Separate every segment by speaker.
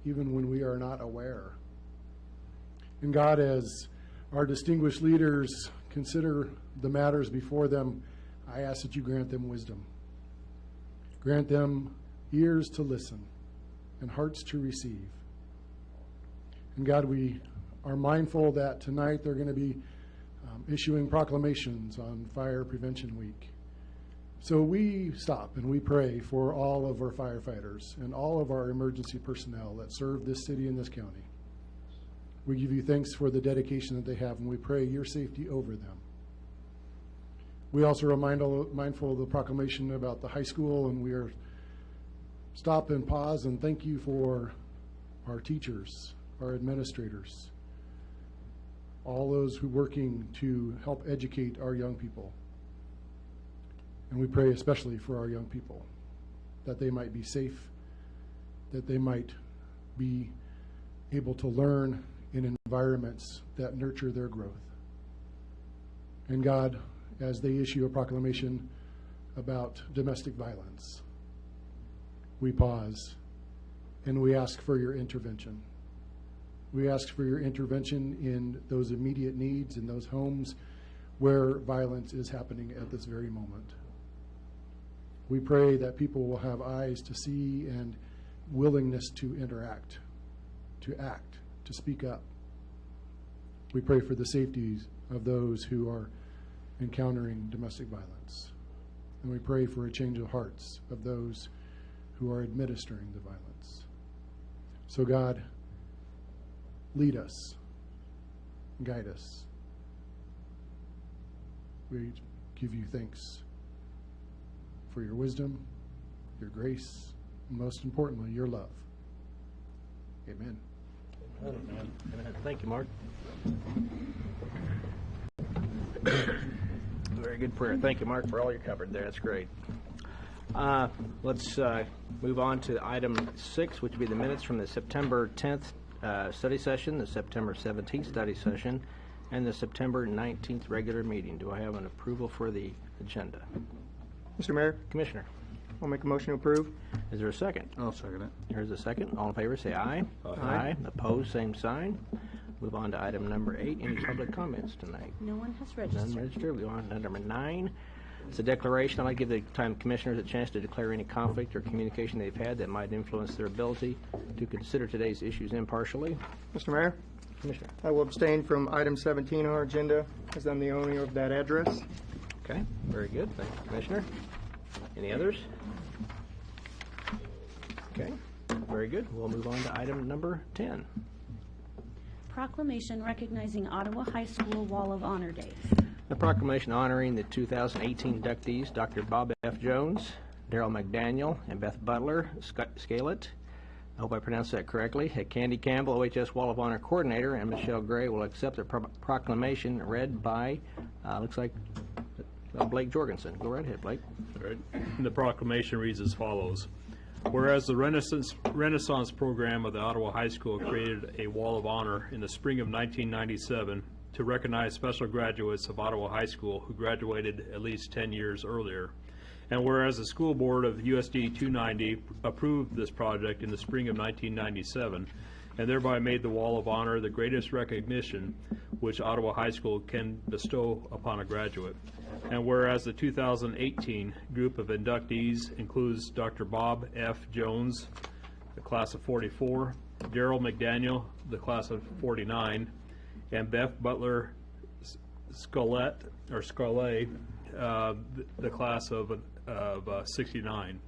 Speaker 1: even when we are not aware. And God, as our distinguished leaders consider the matters before them, I ask that you grant them wisdom. Grant them ears to listen and hearts to receive. And God, we are mindful that tonight they're going to be issuing proclamations on Fire Prevention Week. So we stop and we pray for all of our firefighters and all of our emergency personnel that serve this city and this county. We give you thanks for the dedication that they have, and we pray your safety over them. We also are mindful of the proclamation about the high school, and we are stop and pause and thank you for our teachers, our administrators, all those who are working to help educate our young people. And we pray especially for our young people, that they might be safe, that they might be able to learn in environments that nurture their growth. And God, as they issue a proclamation about domestic violence, we pause and we ask for your intervention. We ask for your intervention in those immediate needs in those homes where violence is happening at this very moment. We pray that people will have eyes to see and willingness to interact, to act, to speak up. We pray for the safety of those who are encountering domestic violence. And we pray for a change of hearts of those who are administering the violence. So God, lead us, guide us. We give you thanks for your wisdom, your grace, and most importantly, your love. Amen.
Speaker 2: Amen. Amen. Thank you, Mark. Very good prayer. Thank you, Mark, for all you covered there. That's great. Let's move on to item 6, which would be the minutes from the September 10th study session, the September 17th study session, and the September 19th regular meeting. Do I have an approval for the agenda?
Speaker 3: Mr. Mayor,
Speaker 2: Commissioner,
Speaker 3: I'll make a motion to approve.
Speaker 2: is there a second?
Speaker 4: I'll second it.
Speaker 2: There's a second. All in favor, say aye.
Speaker 3: Aye.
Speaker 2: Opposed, same sign. Move on to item number 8. Any public comments tonight?
Speaker 5: No one has
Speaker 2: None
Speaker 5: registered.
Speaker 2: registered. We go on to number 9. It's a declaration. I'd like to give the time commissioners a chance to declare any conflict or communication they've had that might influence their ability to consider today's issues impartially.
Speaker 3: Mr. Mayor,
Speaker 2: Commissioner.
Speaker 3: I will abstain from item 17 on our agenda as I'm the owner of that address.
Speaker 2: Okay, very good. Thank you, Commissioner. Any others? Okay, very good. We'll move on to item number 10.
Speaker 5: Proclamation recognizing Ottawa High School Wall of Honor Days.
Speaker 2: The proclamation honoring the 2018 inductees, Dr. Bob F. Jones, Daryl McDaniel, and Beth Butler, Scalet. I hope I pronounced that correctly. Candy Campbell, OHS Wall of Honor Coordinator, and Michelle Gray will accept the proclamation read by, looks like, Blake Jorgensen. Go right ahead, Blake.
Speaker 6: All right. And the proclamation reads as follows. Whereas the Renaissance program of the Ottawa High School created a Wall of Honor in the spring of 1997 to recognize special graduates of Ottawa High School who graduated at least 10 years earlier. And whereas the school board of USD 290 approved this project in the spring of 1997 and thereby made the Wall of Honor the greatest recognition which Ottawa High School can bestow upon a graduate. And whereas the 2018 group of inductees includes Dr. Bob F. Jones, the class of 44, Daryl McDaniel, the class of 49, and Beth Butler Scalet, the class of 69.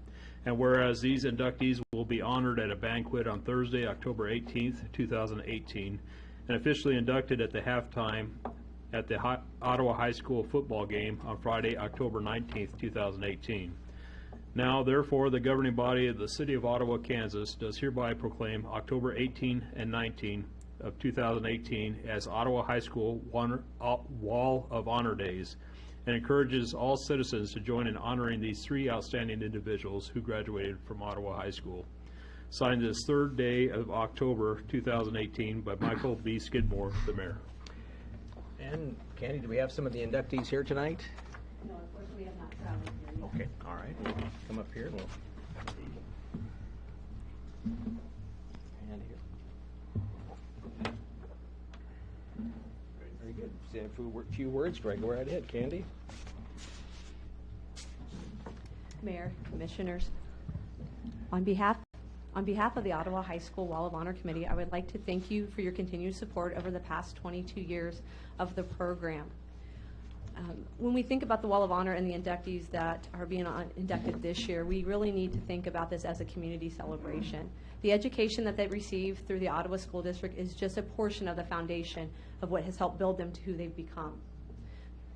Speaker 6: And whereas these inductees will be honored at a banquet on Thursday, October 18th, 2018, and officially inducted at the halftime at the Ottawa High School football game on Friday, October 19th, 2018. Now, therefore, the governing body of the City of Ottawa, Kansas, does hereby proclaim October 18 and 19 of 2018 as Ottawa High School Wall of Honor Days, and encourages all citizens to join in honoring these 3 outstanding individuals who graduated from Ottawa High School. Signed this 3rd day of October 2018 by Michael B. Skidmore, the mayor.
Speaker 2: And Candy, do we have some of the inductees here tonight?
Speaker 5: No, unfortunately, we have not traveled here yet.
Speaker 2: Okay, all right. We'll come up here and we'll. And say a few words, Greg. Go right ahead, Candy.
Speaker 4: Mayor, Commissioners, on behalf of the Ottawa High School Wall of Honor Committee, I would like to thank you for your continued support over the past 22 years of the program. When we think about the Wall of Honor and the inductees that are being inducted this year, we really need to think about this as a community celebration. The education that they receive through the Ottawa School District is just a portion of the foundation of what has helped build them to who they've become.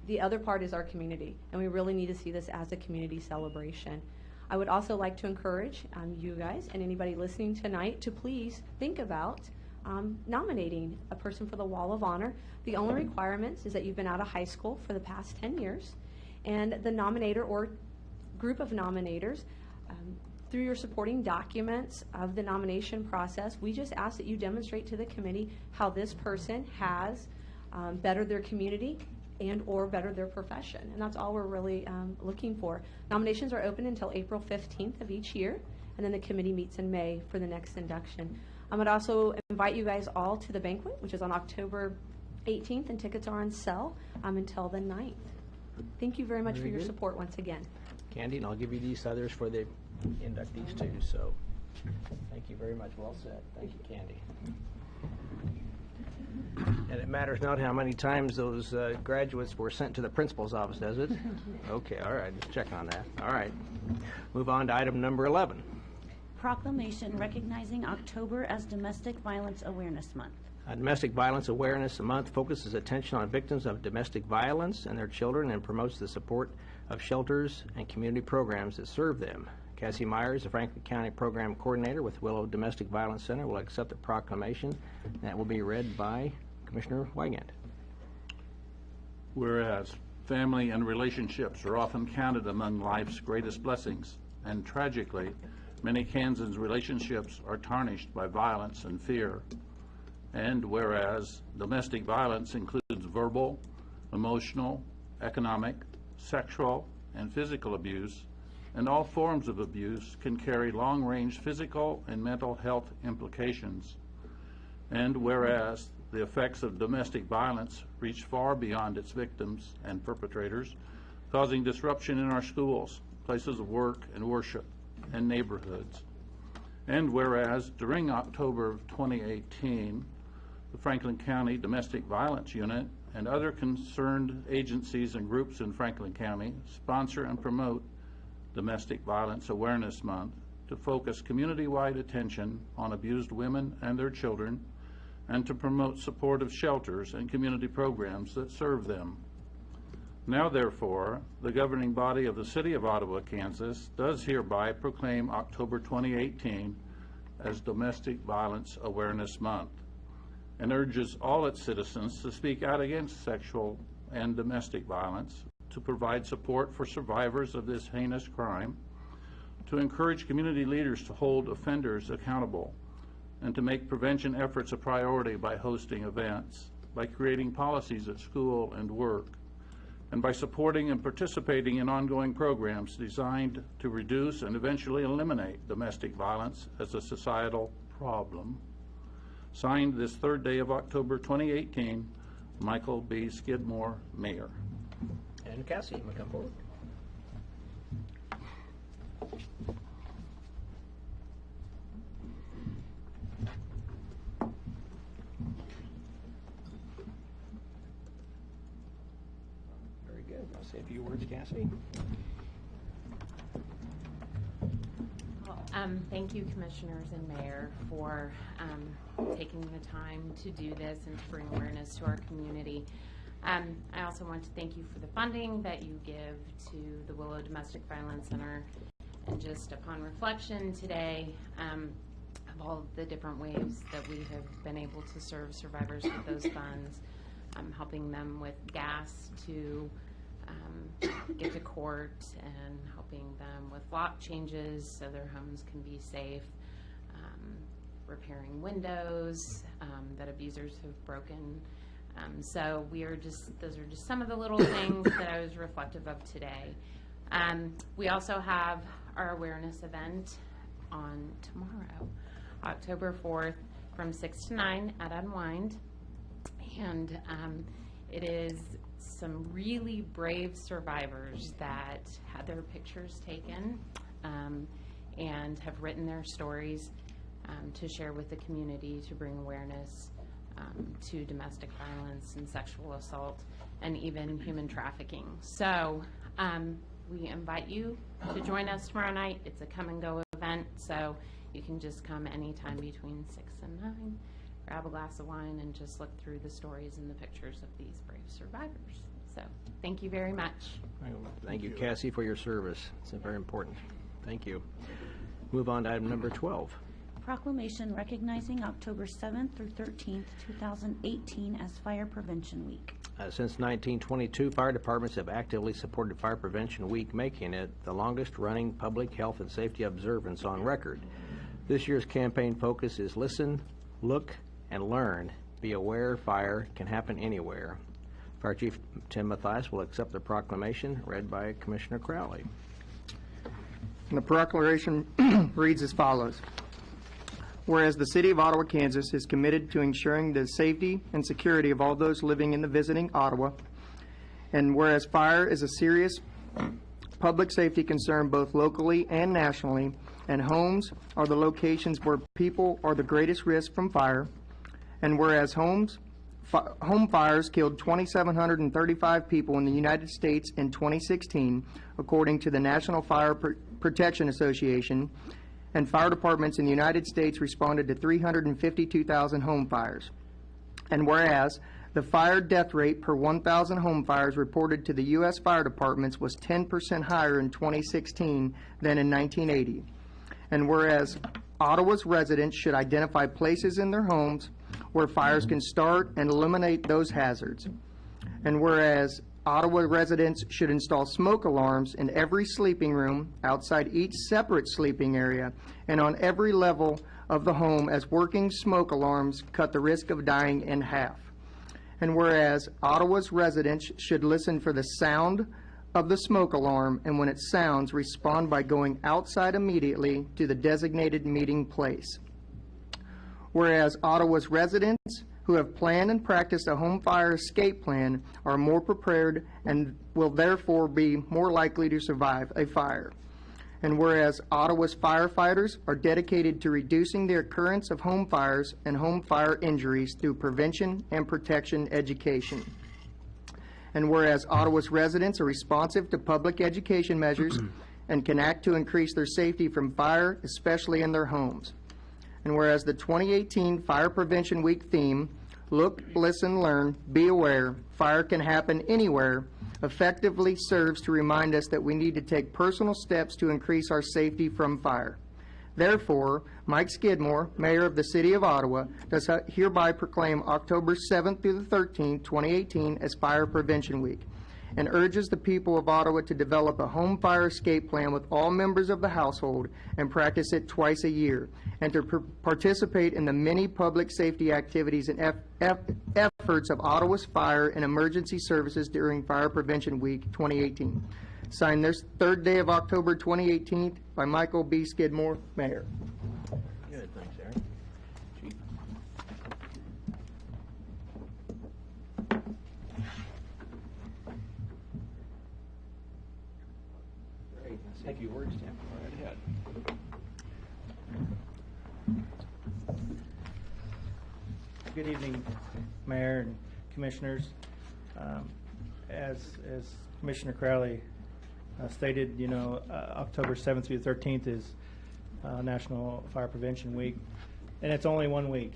Speaker 4: The other part is our community, and we really need to see this as a community celebration. I would also like to encourage you guys and anybody listening tonight to please think about nominating a person for the Wall of Honor. The only requirements is that you've been out of high school for the past 10 years, and the nominator or group of nominators, through your supporting documents of the nomination process, we just ask that you demonstrate to the committee how this person has bettered their community and or bettered their profession. And that's all we're really looking for. Nominations are open until April 15th of each year, and then the committee meets in May for the next induction. I would also invite you guys all to the banquet, which is on October 18th, and tickets are on sale until the 9th. Thank you very much for your support once again.
Speaker 2: Candy, and I'll give you these others for the inductees too, so thank you very much. Well said. Thank you, Candy. And it matters not how many times those graduates were sent to the principal's office, does it? Okay, all right, let's check on that. All right. Move on to item number 11.
Speaker 5: Proclamation recognizing October as Domestic Violence Awareness Month.
Speaker 2: Domestic Violence Awareness Month focuses attention on victims of domestic violence and their children and promotes the support of shelters and community programs that serve them. Cassie Myers, the Franklin County Program Coordinator with Willow Domestic Violence Center, will accept the proclamation. That will be read by Commissioner Wygant.
Speaker 7: Whereas family and relationships are often counted among life's greatest blessings, and tragically, many Kansans' relationships are tarnished by violence and fear. And whereas domestic violence includes verbal, emotional, economic, sexual, and physical abuse, and all forms of abuse can carry long-range physical and mental health implications. And whereas the effects of domestic violence reach far beyond its victims and perpetrators, causing disruption in our schools, places of work and worship, and neighborhoods. And whereas during October of 2018, the Franklin County Domestic Violence Unit and other concerned agencies and groups in Franklin County sponsor and promote Domestic Violence Awareness Month to focus community-wide attention on abused women and their children, and to promote supportive shelters and community programs that serve them. Now, therefore, the governing body of the City of Ottawa, Kansas, does hereby proclaim October 2018 as Domestic Violence Awareness Month, and urges all its citizens to speak out against sexual and domestic violence, to provide support for survivors of this heinous crime, to encourage community leaders to hold offenders accountable, and to make prevention efforts a priority by hosting events, by creating policies at school and work, and by supporting and participating in ongoing programs designed to reduce and eventually eliminate domestic violence as a societal problem. Signed this third day of October 2018, Michael B. Skidmore, Mayor.
Speaker 2: And Cassie, you want to come forward? Very good. I'll say a few words, Cassie.
Speaker 8: Thank you, Commissioners and Mayor, for taking the time to do this and to bring awareness to our community. I also want to thank you for the funding that you give to the Willow Domestic Violence Center. And just upon reflection today, of all of the different ways that we have been able to serve survivors with those funds, helping them with gas to get to court, and helping them with lock changes so their homes can be safe, repairing windows that abusers have broken. So those are just some of the little things that I was reflective of today. We also have our awareness event on tomorrow, October 4th, from 6 to 9 at Unwind. And It is some really brave survivors that had their pictures taken and have written their stories to share with the community to bring awareness to domestic violence and sexual assault and even human trafficking. So we invite you to join us tomorrow night. It's a come and go event, so you can just come anytime between 6 and 9, grab a glass of wine, and just look through the stories and the pictures of these brave survivors. So thank you very much.
Speaker 2: Thank you, Cassie, for your service. It's very important. Thank you. Move on to item number 12.
Speaker 5: Proclamation recognizing October 7th through 13th, 2018 as Fire Prevention Week.
Speaker 2: Since 1922, fire departments have actively supported Fire Prevention Week, making it the longest-running public health and safety observance on record. This year's campaign focus is listen, look, and learn. Be aware fire can happen anywhere. Fire Chief Tim Mathias will accept the proclamation read by Commissioner Crowley.
Speaker 3: And the proclamation reads as follows. Whereas the City of Ottawa, Kansas is committed to ensuring the safety and security of all those living in the visiting Ottawa, and whereas fire is a serious public safety concern both locally and nationally, and homes are the locations where people are the greatest risk from fire, and whereas home fires killed 2,735 people in the United States in 2016, according to the National Fire Protection Association, and fire departments in the United States responded to 352,000 home fires. And whereas the fire death rate per 1,000 home fires reported to the U.S. fire departments was 10% higher in 2016 than in 1980. And whereas Ottawa's residents should identify places in their homes where fires can start and eliminate those hazards. And whereas Ottawa residents should install smoke alarms in every sleeping room, outside each separate sleeping area, and on every level of the home, as working smoke alarms cut the risk of dying in half. And whereas Ottawa's residents should listen for the sound of the smoke alarm, and when it sounds, respond by going outside immediately to the designated meeting place. Whereas Ottawa's residents who have planned and practiced a home fire escape plan are more prepared and will therefore be more likely to survive a fire. And whereas Ottawa's firefighters are dedicated to reducing the occurrence of home fires and home fire injuries through prevention and protection education. And whereas Ottawa's residents are responsive to public education measures and can act to increase their safety from fire, especially in their homes. And whereas the 2018 Fire Prevention Week theme, Look, Listen, Learn, Be Aware, Fire Can Happen Anywhere, effectively serves to remind us that we need to take personal steps to increase our safety from fire. Therefore, Mike Skidmore, Mayor of the City of Ottawa, does hereby proclaim October 7th through the 13th, 2018 as Fire Prevention Week, and urges the people of Ottawa to develop a home fire escape plan with all members of the household and practice it twice a year, and to participate in the many public safety activities and efforts of Ottawa's fire and emergency services during Fire Prevention Week 2018. Signed this third day of October 2018 by Michael B. Skidmore, Mayor.
Speaker 2: Good, thanks, Aaron. Chief. Great, thank you. Words, Tim. Right ahead.
Speaker 9: Good evening, Mayor and Commissioners. As Commissioner Crowley stated, October 7th through the 13th is National Fire Prevention Week, and it's only 1 week.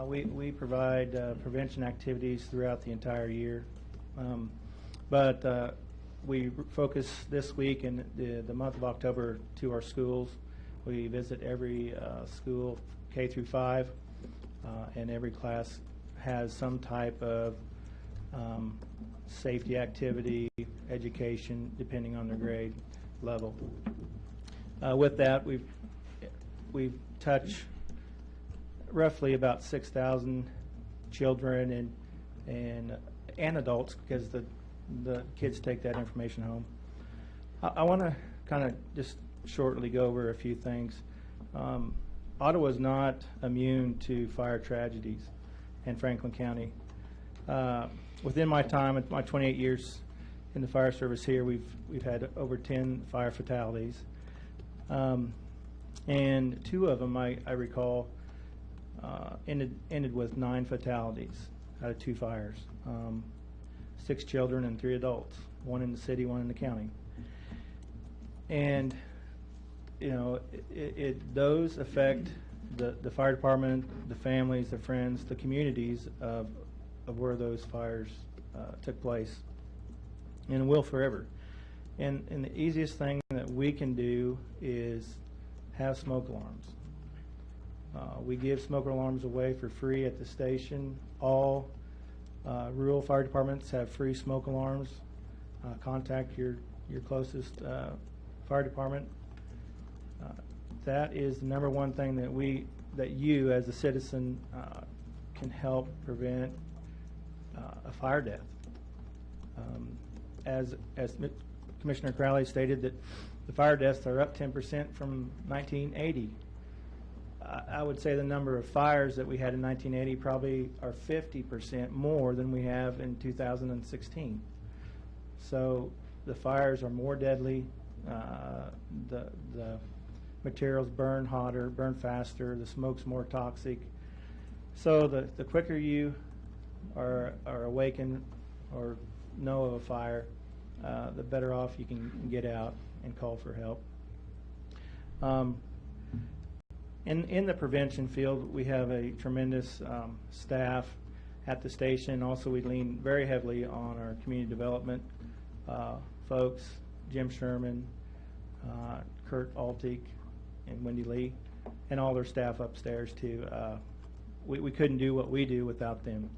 Speaker 9: We provide prevention activities throughout the entire year, but we focus this week in the month of October to our schools. We visit every school, K through 5, and every class has some type of safety activity, education, depending on their grade level. With that, we've touched roughly about 6,000 children and adults, because the kids take that information home. I want to kind of just shortly go over a few things. Ottawa is not immune to fire tragedies in Franklin County. Within my time, my 28 years in the fire service here, we've had over 10 fire fatalities. And 2 of them, I recall, ended with 9 fatalities out of 2 fires. 6 children and 3 adults, 1 in the city, 1 in the county. And, you know, those affect the fire department, the families, the friends, the communities of where those fires took place, and will forever. And the easiest thing that we can do is have smoke alarms. We give smoke alarms away for free at the station. All rural fire departments have free smoke alarms. Contact your closest fire department. That is the number one thing that you as a citizen can help prevent a fire death. As Commissioner Crowley stated, that the fire deaths are up 10% from 1980. I would say the number of fires that we had in 1980 probably are 50% more than we have in 2016. So the fires are more deadly. The materials burn hotter, burn faster. The smoke's more toxic. So the quicker you are awakened or know of a fire, the better off you can get out and call for help. In the prevention field, we have a tremendous staff at the station. Also, we lean very heavily on our community development folks, Jim Sherman, Kurt Altig, and Wendy Lee, and all their staff upstairs too. We couldn't do what we do without them.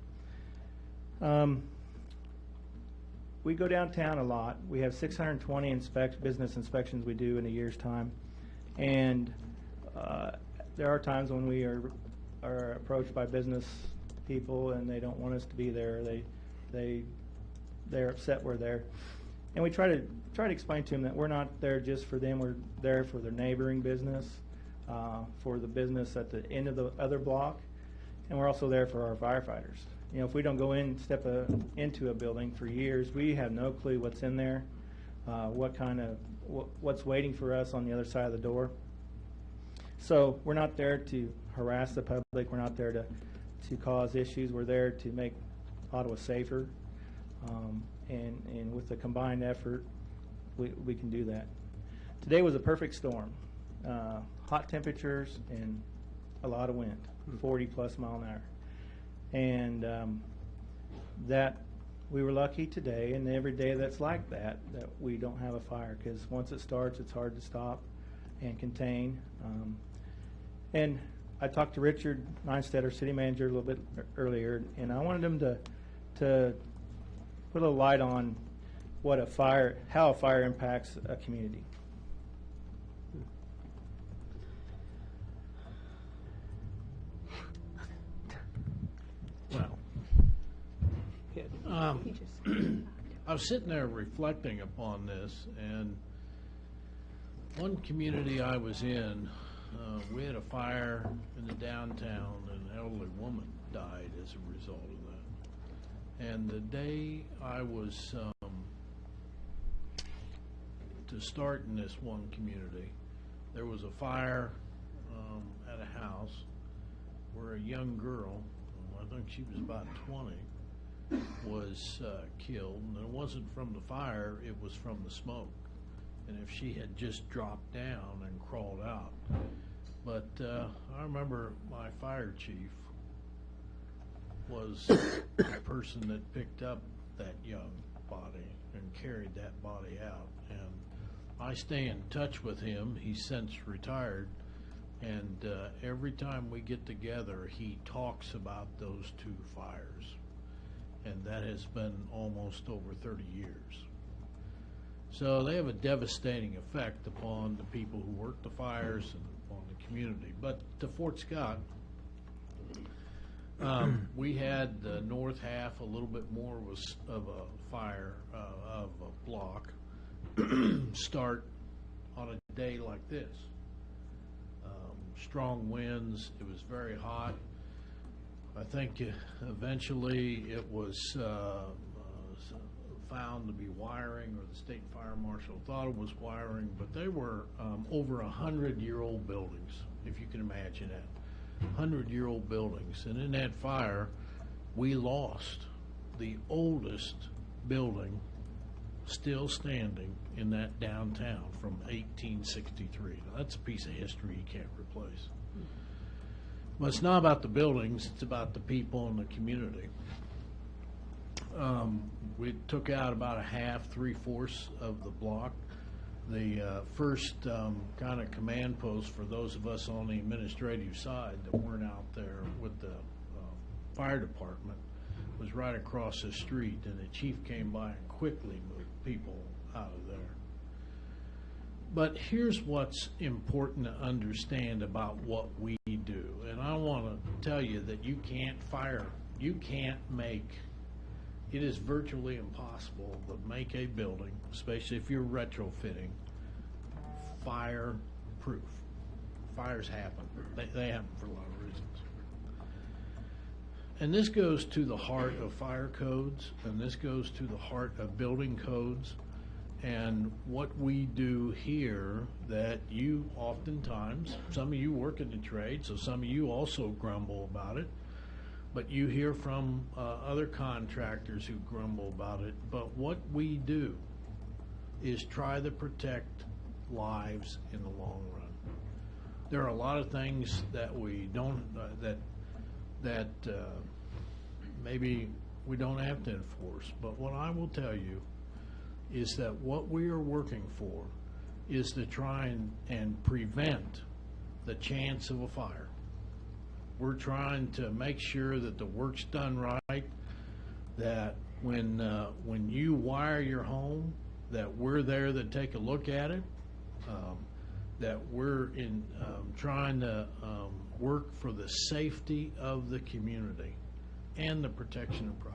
Speaker 9: We go downtown a lot. We have 620 business inspections we do in a year's time, and there are times when we are approached by business people and they don't want us to be there. They're upset we're there, and we try to explain to them that we're not there just for them. We're there for their neighboring business, for the business at the end of the other block, and we're also there for our firefighters. You know, if we don't go into a building for years, we have no clue what's in there, what's waiting for us on the other side of the door. So we're not there to harass the public. We're not there to cause issues. We're there to make Ottawa safer, and with a combined effort, we can do that. Today was a perfect storm. Hot temperatures and a lot of wind, 40+ mile an hour. And that we were lucky today, and every day that's like that we don't have a fire, because once it starts, it's hard to stop and contain. And I talked to Richard Neinstedt, our city manager, a little bit earlier, and I wanted him to put a light on how a fire impacts a community.
Speaker 10: Well, I was sitting there reflecting upon this, and one community I was in, we had a fire in the downtown, and an elderly woman died as a result of that. And the day I was to start in this one community, there was a fire at a house where a young girl, I think she was about 20, was killed. And it wasn't from the fire, it was from the smoke. And if she had just dropped down and crawled out. But I remember my fire chief was the person that picked up that young body and carried that body out. And I stay in touch with him. He's since retired. And every time we get together, he talks about those 2 fires. And that has been almost over 30 years. So they have a devastating effect upon the people who work the fires and on the community. But to Fort Scott, we had the north half, a little bit more of a fire of a block start on a day like this. Strong winds, it was very hot. I think eventually it was found to be wiring, or the state fire marshal thought it was wiring, but they were over 100-year-old buildings, if you can imagine that. 100-year-old buildings. And in that fire, we lost the oldest building still standing in that downtown from 1863. Now, that's a piece of history you can't replace. But it's not about the buildings, it's about the people and the community. We took out about a half, 3/4 of the block. The first kind of command post for those of us on the administrative side that weren't out there with the fire department was right across the street, and the chief came by and quickly moved people out of there. But here's what's important to understand about what we do. And I want to tell you that you can't make, it is virtually impossible to make a building, especially if you're retrofitting, fire-proof. Fires happen. They happen for a lot of reasons. And this goes to the heart of fire codes, and this goes to the heart of building codes. And what we do here, that you oftentimes, some of you work in the trade, so some of you also grumble about it, but you hear from other contractors who grumble about it. But what we do is try to protect lives in the long run. There are a lot of things that we don't, that maybe we don't have to enforce, but what I will tell you is that what we are working for is to try and prevent the chance of a fire. We're trying to make sure that the work's done right, that when you wire your home, that we're there to take a look at it, that we're trying to work for the safety of the community and the protection of property.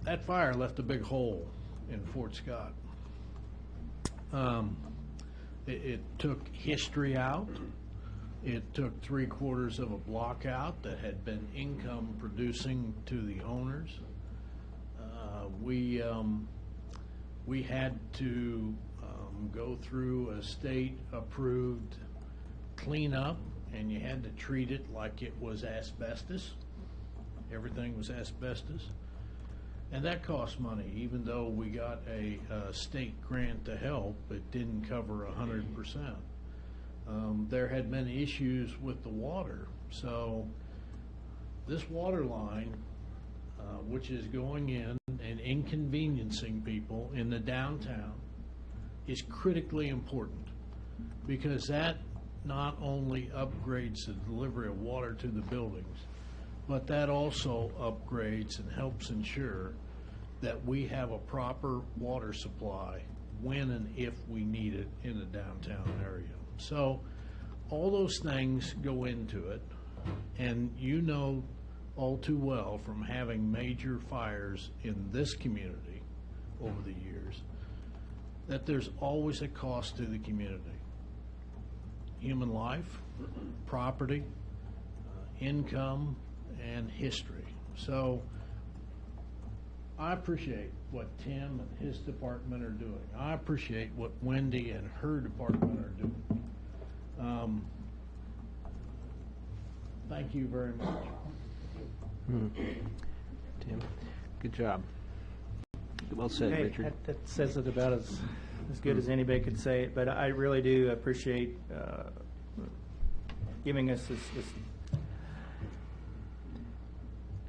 Speaker 10: That fire left a big hole in Fort Scott. It took history out. It took 3/4 of a block out that had been income producing to the owners. We had to go through a state-approved cleanup, and you had to treat it like it was asbestos. Everything was asbestos. And that cost money. Even though we got a state grant to help, it didn't cover 100%. There had been issues with the water. So this water line, which is going in and inconveniencing people in the downtown, is critically important, because that not only upgrades the delivery of water to the buildings, but that also upgrades and helps ensure that we have a proper water supply when and if we need it in the downtown area. So all those things go into it, and you know all too well from having major fires in this community over the years that there's always a cost to the community. Human life, property, income, and history. So I appreciate what Tim and his department are doing. I appreciate what Wendy and her department are doing. Thank you very much.
Speaker 2: Tim, good job. Well said,
Speaker 9: Hey,
Speaker 2: Richard.
Speaker 9: that says it about as good as anybody could say it, but I really do appreciate giving us this.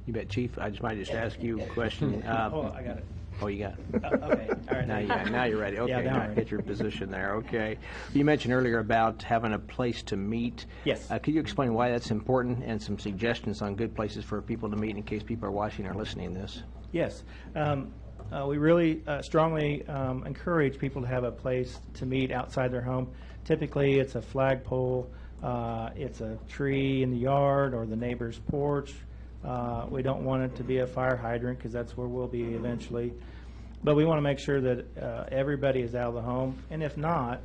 Speaker 2: You bet, Chief. I might just ask you a question.
Speaker 9: Oh, I got it.
Speaker 2: Oh, you got it.
Speaker 9: Okay, all right.
Speaker 2: Now you're ready. Okay,
Speaker 9: Yeah, now
Speaker 2: now
Speaker 9: I'm ready.
Speaker 2: get your position there. Okay. You mentioned earlier about having a place to meet.
Speaker 9: Yes.
Speaker 2: Could you explain why that's important and some suggestions on good places for people to meet in case people are watching or listening to this?
Speaker 9: Yes. We really strongly encourage people to have a place to meet outside their home. Typically, it's a flagpole, it's a tree in the yard or the neighbor's porch. We don't want it to be a fire hydrant because that's where we'll be eventually. But we want to make sure that everybody is out of the home. And if not,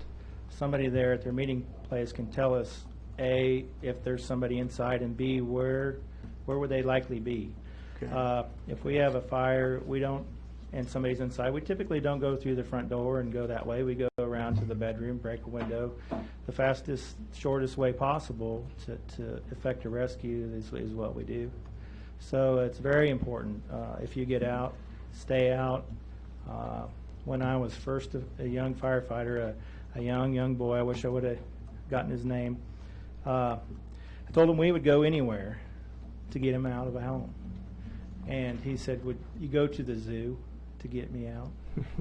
Speaker 9: somebody there at their meeting place can tell us A, if there's somebody inside, and B, where would they likely be?
Speaker 2: Okay.
Speaker 9: If we have a fire, and somebody's inside, we typically don't go through the front door and go that way. We go around to the bedroom, break a window. The fastest, shortest way possible to effect a rescue is what we do. So it's very important. If you get out, stay out. When I was first a young firefighter, a young boy, I wish I would have gotten his name, I told him we would go anywhere to get him out of a home. And he said, would you go to the zoo to get me out?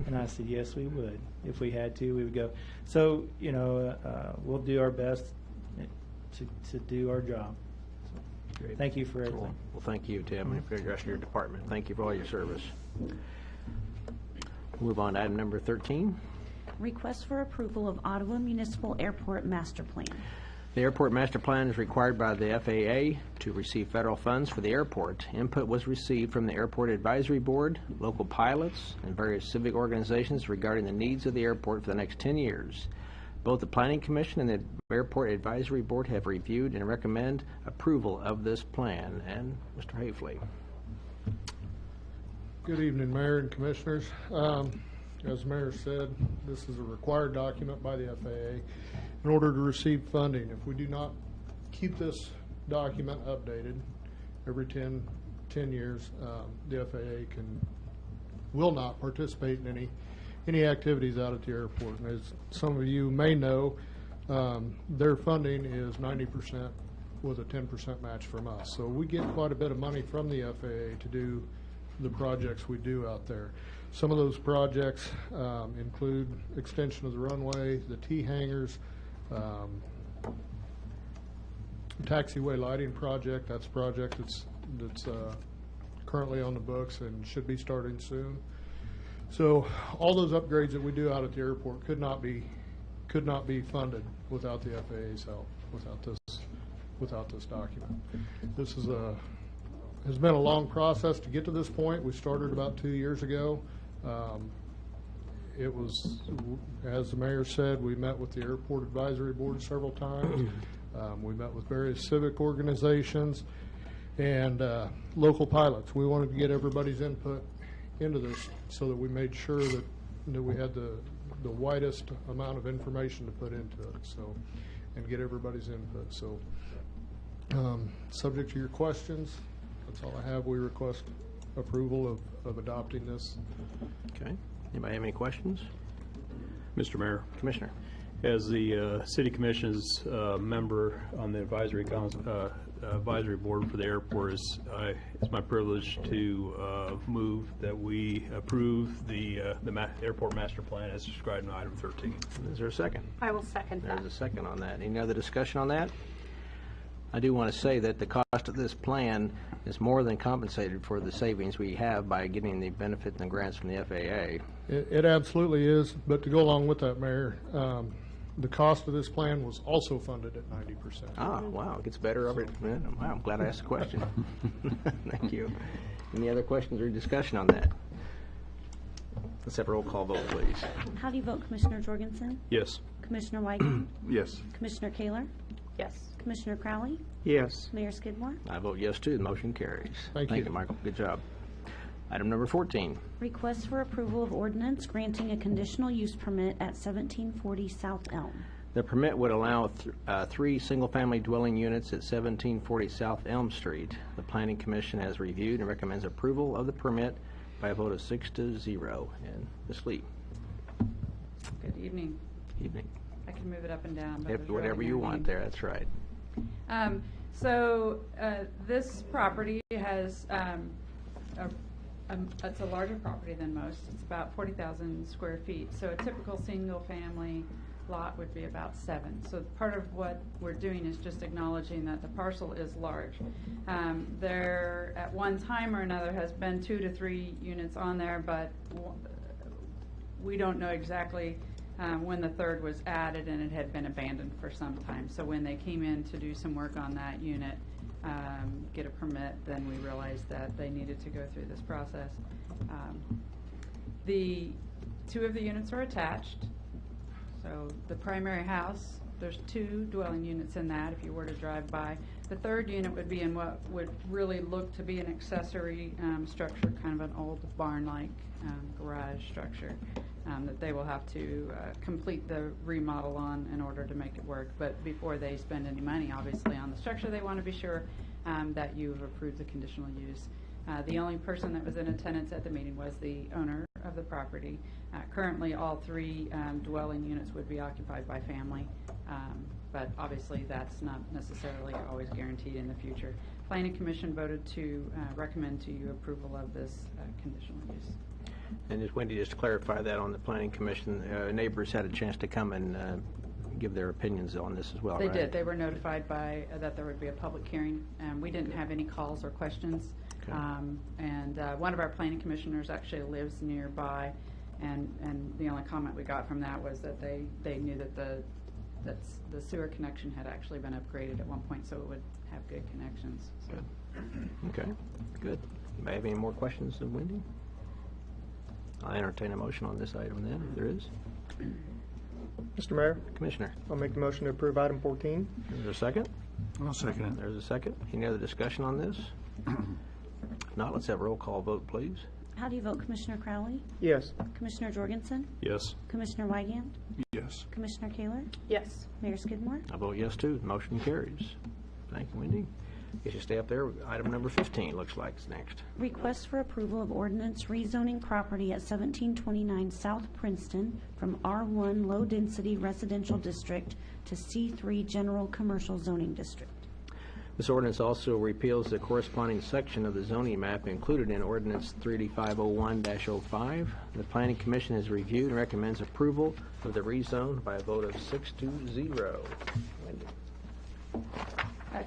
Speaker 9: And I said, yes, we would. If we had to, we would go. So, we'll do our best to do our job.
Speaker 2: Great.
Speaker 9: Thank you for everything.
Speaker 2: Cool. Well, thank you, Tim, and for the rest of your department. Thank you for all your service. Move on to item number 13.
Speaker 5: Request for approval of Ottawa Municipal Airport Master Plan.
Speaker 2: The airport master plan is required by the FAA to receive federal funds for the airport. Input was received from the Airport Advisory Board, local pilots, and various civic organizations regarding the needs of the airport for the next 10 years. Both the Planning Commission and the Airport Advisory Board have reviewed and recommend approval of this plan. And Mr. Hafley.
Speaker 1: Good evening, Mayor and Commissioners. As the Mayor said, this is a required document by the FAA in order to receive funding. If we do not keep this document updated every 10 years, the FAA will not participate in any activities out at the airport. And as some of you may know, their funding is 90% with a 10% match from us. So we get quite a bit of money from the FAA to do the projects we do out there. Some of those projects include extension of the runway, the T-hangars, taxiway lighting project. That's a project that's currently on the books and should be starting soon. So all those upgrades that we do out at the airport could not be funded without the FAA's help, without this document. This has been a long process to get to this point. We started about 2 years ago. It was, as the mayor said, we met with the Airport Advisory Board several times. We met with various civic organizations and local pilots. We wanted to get everybody's input into this so that we made sure that we had the widest amount of information to put into it, so, and get everybody's input. So, subject to your questions, that's all I have. We request approval of adopting this.
Speaker 2: Okay. Anybody have any questions?
Speaker 6: Mr. Mayor,
Speaker 2: Commissioner.
Speaker 6: as the City Commission's member on the advisory board for the airport, it's my privilege to move that we approve the airport master plan as described in item 13.
Speaker 2: Is there a second?
Speaker 11: I will second that.
Speaker 2: There's a second on that. Any other discussion on that? I do want to say that the cost of this plan is more than compensated for the savings we have by getting the benefit and grants from the FAA.
Speaker 1: It absolutely is, but to go along with that, Mayor, the cost of this plan was also funded at 90%.
Speaker 2: Ah, wow, it gets better every minute. Wow, I'm glad I asked the question. Thank you. Any other questions or discussion on that? Let's have a roll call vote, please.
Speaker 5: How do you vote, Commissioner Jorgensen?
Speaker 6: Yes.
Speaker 5: Commissioner Weigand?
Speaker 7: Yes.
Speaker 5: Commissioner Kaler?
Speaker 11: Yes.
Speaker 5: Commissioner Crowley?
Speaker 3: Yes.
Speaker 5: Mayor Skidmore?
Speaker 2: I vote yes, too. The motion carries.
Speaker 1: Thank
Speaker 2: Thank
Speaker 1: you.
Speaker 2: you, Michael. Good job. Item number 14.
Speaker 5: Request for approval of ordinance granting a conditional use permit at 1740 South Elm.
Speaker 2: The permit would allow 3 single-family dwelling units at 1740 South Elm Street. The Planning Commission has reviewed and recommends approval of the permit by a vote of 6-0. And Ms. Lee.
Speaker 12: Good evening.
Speaker 2: Evening.
Speaker 12: I can move it up and down. but there's
Speaker 2: Whatever
Speaker 12: really
Speaker 2: you
Speaker 12: no
Speaker 2: want
Speaker 12: need.
Speaker 2: there, that's right.
Speaker 12: This property has, it's a larger property than most. It's about 40,000 square feet. So a typical single-family lot would be about 7. So part of what we're doing is just acknowledging that the parcel is large. There, at one time or another, has been 2 to 3 units on there, but we don't know exactly when the third was added, and it had been abandoned for some time. So when they came in to do some work on that unit, get a permit, then we realized that they needed to go through this process. The 2 of the units are attached. So the primary house, there's 2 dwelling units in that, if you were to drive by. The third unit would be in what would really look to be an accessory structure, kind of an old barn-like garage structure that they will have to complete the remodel on in order to make it work. But before they spend any money, obviously, on the structure, they want to be sure that you've approved the conditional use. The only person that was in attendance at the meeting was the owner of the property. Currently, all 3 dwelling units would be occupied by family, but obviously that's not necessarily always guaranteed in the future. Planning Commission voted to recommend to you approval of this conditional use.
Speaker 2: And just Wendy, just to clarify that on the Planning Commission, neighbors had a chance to come and give their opinions on this as well,
Speaker 12: They
Speaker 2: right?
Speaker 12: did. They were notified by that there would be a public hearing. We didn't have any calls or questions.
Speaker 2: Okay.
Speaker 12: And one of our planning commissioners actually lives nearby, and the only comment we got from that was that they knew that the sewer connection had actually been upgraded at one point, so it would have good connections. So.
Speaker 2: Good. Okay, good. You may have any more questions of Wendy? I'll entertain a motion on this item then, if there is.
Speaker 3: Mr. Mayor,
Speaker 2: Commissioner,
Speaker 3: I'll make the motion to approve item 14.
Speaker 2: is there a second?
Speaker 7: I'll second it.
Speaker 2: There's a second. Any other discussion on this? If not, let's have a roll call vote, please.
Speaker 5: How do you vote, Commissioner Crowley?
Speaker 3: Yes.
Speaker 5: Commissioner Jorgensen?
Speaker 6: Yes.
Speaker 5: Commissioner Wygand?
Speaker 7: Yes.
Speaker 5: Commissioner Kaler?
Speaker 12: Yes.
Speaker 5: Mayor Skidmore?
Speaker 2: I vote yes, too. Motion carries. Thank you, Wendy. Guess you stay up there. Item number 15 looks like it's next.
Speaker 5: Request for approval of ordinance rezoning property at 1729 South Princeton from R1 Low Density Residential District to C3 General Commercial Zoning District.
Speaker 2: This ordinance also repeals the corresponding section of the zoning map included in Ordinance 3501-05. The Planning Commission has reviewed and recommends approval of the rezone by a vote of 6-0. Wendy.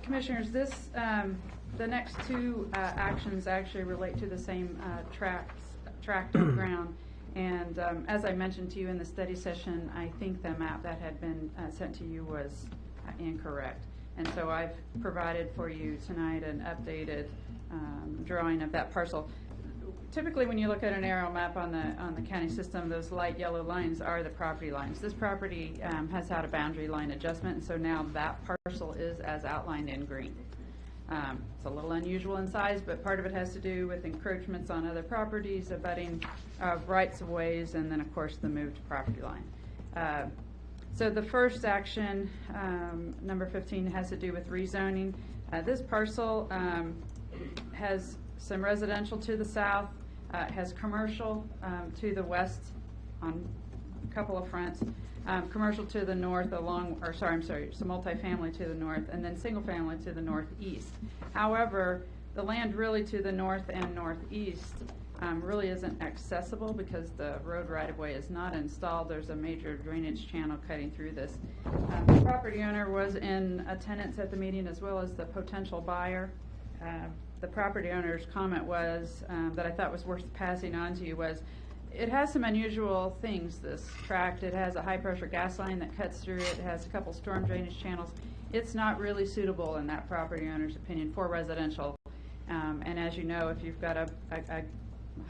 Speaker 12: Commissioners, the next 2 actions actually relate to the same tract of ground. And as I mentioned to you in the study session, I think the map that had been sent to you was incorrect. And so I've provided for you tonight an updated drawing of that parcel. Typically, when you look at an aerial map on the county system, those light yellow lines are the property lines. This property has had a boundary line adjustment, and so now that parcel is as outlined in green. It's a little unusual in size, but part of it has to do with encroachments on other properties, abutting rights of ways, and then, of course, the moved property line. So the first action, number 15, has to do with rezoning. This parcel has some residential to the south, has commercial to the west on a couple of fronts, commercial to the north some multifamily to the north, and then single family to the northeast. However, the land really to the north and northeast really isn't accessible because the road right-of-way is not installed. There's a major drainage channel cutting through this. The property owner was in attendance at the meeting as well as the potential buyer. The property owner's comment was, that I thought was worth passing on to you, was it has some unusual things, this tract. It has a high-pressure gas line that cuts through it. It has a couple storm drainage channels. It's not really suitable, in that property owner's opinion, for residential. And as you know, if you've got a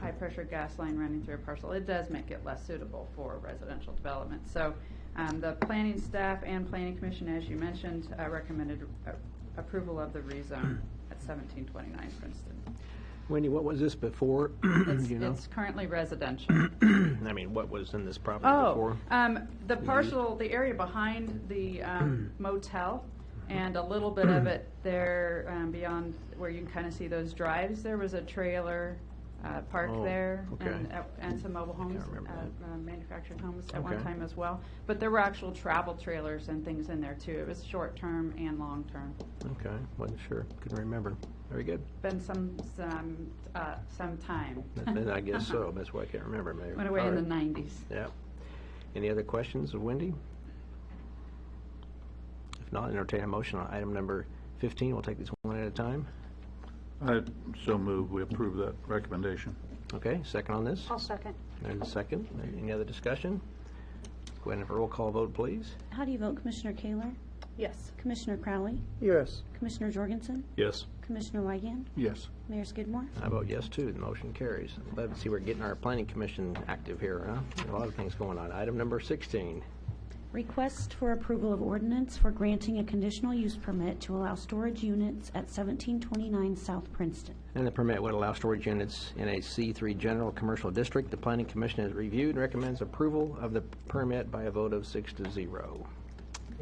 Speaker 12: high-pressure gas line running through a parcel, it does make it less suitable for residential development. So the planning staff and planning commission, as you mentioned, recommended approval of the rezone at 1729 Princeton.
Speaker 2: Wendy, what was this before?
Speaker 12: It's currently residential.
Speaker 2: I mean, what was in this property before?
Speaker 12: The parcel, the area behind the motel, and a little bit of it there beyond where you can kind of see those drives, there was a trailer park there,
Speaker 2: okay.
Speaker 12: and some mobile homes,
Speaker 2: remember that.
Speaker 12: manufactured homes at one
Speaker 2: Okay.
Speaker 12: time as well. But there were actual travel trailers and things in there too. It was short-term and long-term.
Speaker 2: Okay, wasn't sure. Couldn't remember. Very good.
Speaker 12: Been some time.
Speaker 2: Then I guess so. That's why I can't remember. Maybe.
Speaker 12: Went away
Speaker 2: All
Speaker 12: in
Speaker 2: right.
Speaker 12: the 90s.
Speaker 2: Yeah. Any other questions of Wendy? If not, entertain a motion on item number 15. We'll take these one at a time.
Speaker 7: I so move we approve that recommendation.
Speaker 2: Okay, second on this?
Speaker 11: I'll second.
Speaker 2: There's a second. Any other discussion? Go ahead and have a roll call vote, please.
Speaker 5: How do you vote, Commissioner Kaler?
Speaker 11: Yes.
Speaker 5: Commissioner Crowley?
Speaker 3: Yes.
Speaker 5: Commissioner Jorgensen?
Speaker 6: Yes.
Speaker 5: Commissioner Wygand?
Speaker 7: Yes.
Speaker 5: Mayor Skidmore?
Speaker 2: I vote yes, too. The motion carries. I'm glad to see we're getting our planning commission active here, huh? A lot of things going on. Item number 16.
Speaker 5: Request for approval of ordinance for granting a conditional use permit to allow storage units at 1729 South Princeton.
Speaker 2: And the permit would allow storage units in a C3 General Commercial District. The Planning Commission has reviewed and recommends approval of the permit by a vote of 6-0.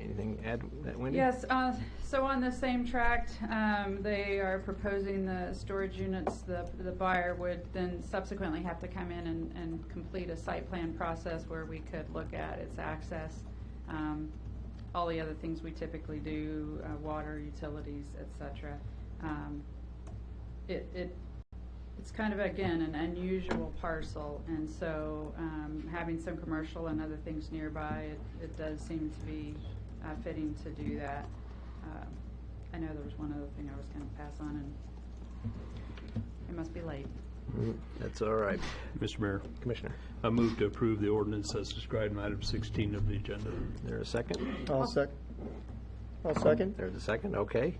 Speaker 2: Anything to add to that, Wendy?
Speaker 12: Yes, so on the same tract, they are proposing the storage units. The buyer would then subsequently have to come in and complete a site plan process where we could look at its access, all the other things we typically do, water, utilities, et cetera. It's kind of, again, an unusual parcel, and so having some commercial and other things nearby, it does seem to be fitting to do that. I know there was one other thing I was going to pass on, and it must be late.
Speaker 2: That's all right.
Speaker 6: Mr. Mayor,
Speaker 2: Commissioner,
Speaker 6: I move to approve the ordinance as described in item 16 of the agenda.
Speaker 2: is there a second?
Speaker 3: I'll second.
Speaker 2: There's a second, okay.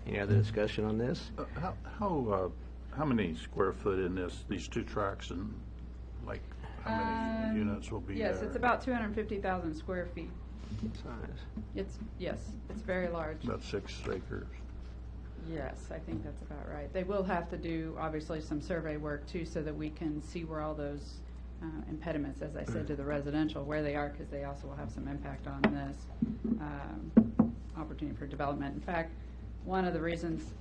Speaker 2: Any other discussion on this?
Speaker 7: How many square foot in these two tracks, and like how many units will be
Speaker 12: Yes,
Speaker 7: there?
Speaker 12: it's about 250,000 square feet.
Speaker 2: Size.
Speaker 12: It's very large.
Speaker 7: About 6 acres.
Speaker 12: Yes, I think that's about right. They will have to do, obviously, some survey work, too, so that we can see where all those impediments, as I said, to the residential, where they are, because they also will have some impact on this opportunity for development. In fact, one of the reasons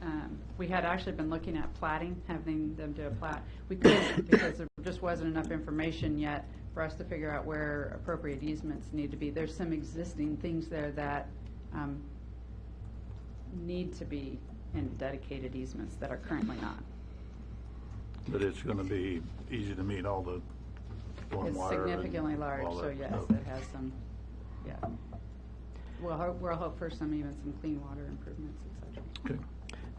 Speaker 12: we had actually been looking at platting, having them do a plat. We couldn't because there just wasn't enough information yet for us to figure out where appropriate easements need to be. There's some existing things there that need to be in dedicated easements that are currently not.
Speaker 7: But it's going to be easy to meet all the stormwater.
Speaker 12: It's significantly large,
Speaker 7: all
Speaker 12: so
Speaker 7: that.
Speaker 12: yes,
Speaker 7: Okay.
Speaker 12: it has some, yeah. We'll hope for some clean water improvements, et cetera.
Speaker 7: Okay.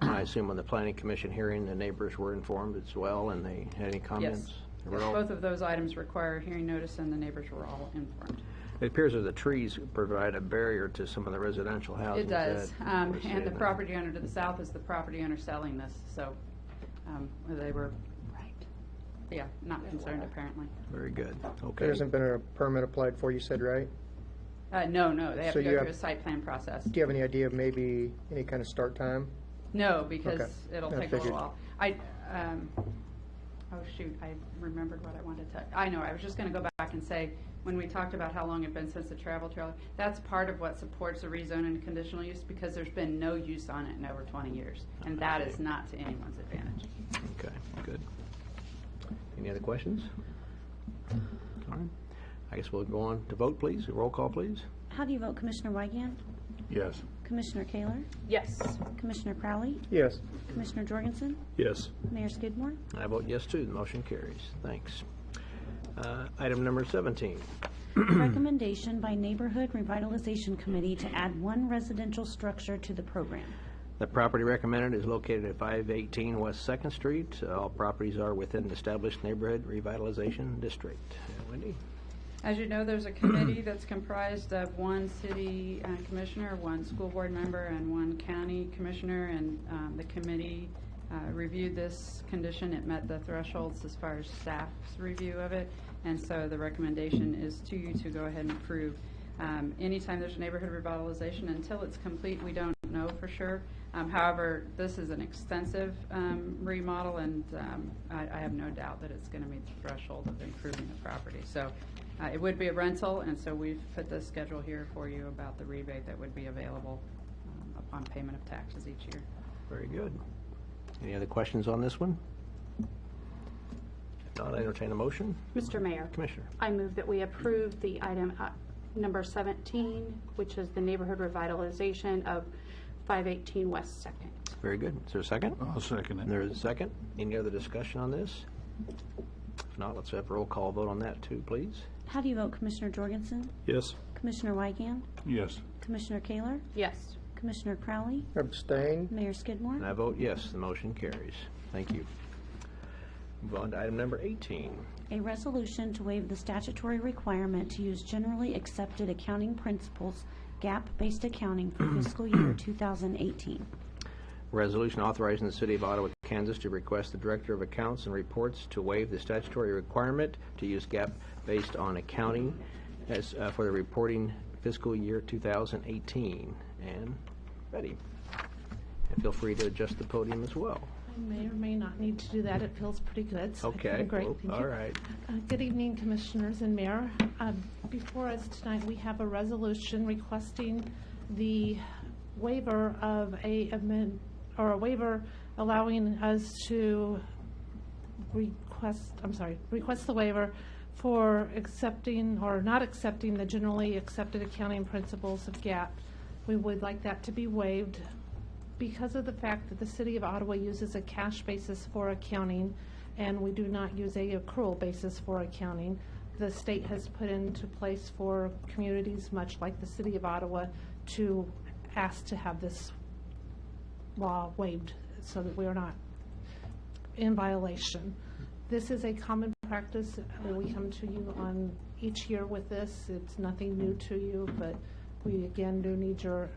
Speaker 2: I assume on the Planning Commission hearing, the neighbors were informed as well, and they had any comments?
Speaker 12: Yes.
Speaker 2: They were
Speaker 12: Yes,
Speaker 2: all-
Speaker 12: both of those items require hearing notice, and the neighbors were all informed.
Speaker 2: It appears that the trees provide a barrier to some of the residential houses.
Speaker 12: It does,
Speaker 2: that we're
Speaker 12: and
Speaker 2: seeing
Speaker 12: the
Speaker 2: there.
Speaker 12: property owner to the south is the property owner selling this, so they were, yeah, not concerned apparently.
Speaker 2: Very good,
Speaker 3: There
Speaker 2: okay.
Speaker 3: hasn't been a permit applied for, you said, right?
Speaker 12: No, they have
Speaker 3: So
Speaker 12: to
Speaker 3: you
Speaker 12: go
Speaker 3: have-
Speaker 12: through a site plan process.
Speaker 3: Do you have any idea of maybe any kind of start time?
Speaker 12: No, because
Speaker 3: Okay.
Speaker 12: it'll
Speaker 3: I
Speaker 12: take a little
Speaker 3: figured.
Speaker 12: while. Oh shoot, I remembered what I wanted to, I know, I was just gonna go back and say, when we talked about how long it'd been since the travel trailer, that's part of what supports the rezone and conditional use, because there's been no use on it in over 20 years, and that is not to anyone's advantage.
Speaker 2: Okay, good. Any other questions? All right, I guess we'll go on to vote, please. Roll call, please.
Speaker 5: How do you vote, Commissioner Wygand?
Speaker 7: Yes.
Speaker 5: Commissioner Kaler?
Speaker 8: Yes.
Speaker 5: Commissioner Crowley?
Speaker 3: Yes.
Speaker 5: Commissioner Jorgensen?
Speaker 6: Yes.
Speaker 5: Mayor Skidmore?
Speaker 2: I vote yes, too. The motion carries. Thanks. Item number 17.
Speaker 5: Recommendation by Neighborhood Revitalization Committee to add one residential structure to the program.
Speaker 2: The property recommended is located at 518 West 2nd Street. All properties are within the established neighborhood revitalization district. Wendy?
Speaker 12: As you know, there's a committee that's comprised of one city commissioner, one school board member, and one county commissioner, and the committee reviewed this condition. It met the thresholds as far as staff's review of it, and so the recommendation is to you to go ahead and approve. Anytime there's a neighborhood revitalization, until it's complete, we don't know for sure. However, this is an extensive remodel, and I have no doubt that it's going to meet the threshold of improving the property. So it would be a rental, and so we've put the schedule here for you about the rebate that would be available upon payment of taxes each year.
Speaker 2: Very good. Any other questions on this one? If not, I entertain a motion.
Speaker 11: Mr. Mayor,
Speaker 2: Commissioner.
Speaker 11: I move that we approve the item number 17, which is the neighborhood revitalization of 518 West 2nd.
Speaker 2: Very good. Is there a second?
Speaker 7: I'll second it.
Speaker 2: There is a second. Any other discussion on this? If not, let's have a roll call vote on that too, please.
Speaker 5: How do you vote, Commissioner Jorgensen?
Speaker 6: Yes.
Speaker 5: Commissioner Wygand?
Speaker 7: Yes.
Speaker 5: Commissioner Kaler?
Speaker 11: Yes.
Speaker 5: Commissioner Crowley?
Speaker 3: Abstain?
Speaker 5: Mayor Skidmore?
Speaker 2: And I vote yes, the motion carries. Thank you. Move on to item number 18.
Speaker 5: A resolution to waive the statutory requirement to use generally accepted accounting principles, GAAP-based accounting for fiscal year 2018.
Speaker 2: Resolution authorizing the City of Ottawa, Kansas to request the Director of Accounts and Reports to waive the statutory requirement to use GAAP based on accounting as for the reporting fiscal year 2018. And Betty, and feel free to adjust the podium as well.
Speaker 13: I may or may not need to do that. It feels pretty good. So I
Speaker 2: Okay.
Speaker 13: feel great.
Speaker 2: Well,
Speaker 13: Thank
Speaker 2: all
Speaker 13: you.
Speaker 2: right.
Speaker 13: Good evening, Commissioners and Mayor. Before us tonight, we have a resolution requesting the waiver of a waiver allowing us to request the waiver for accepting or not accepting the generally accepted accounting principles of GAAP. We would like that to be waived because of the fact that the City of Ottawa uses a cash basis for accounting, and we do not use a accrual basis for accounting. The state has put into place for communities much like the City of Ottawa to ask to have this law waived so that we are not in violation. This is a common practice. We come to you on each year with this. It's nothing new to you, but we again do need your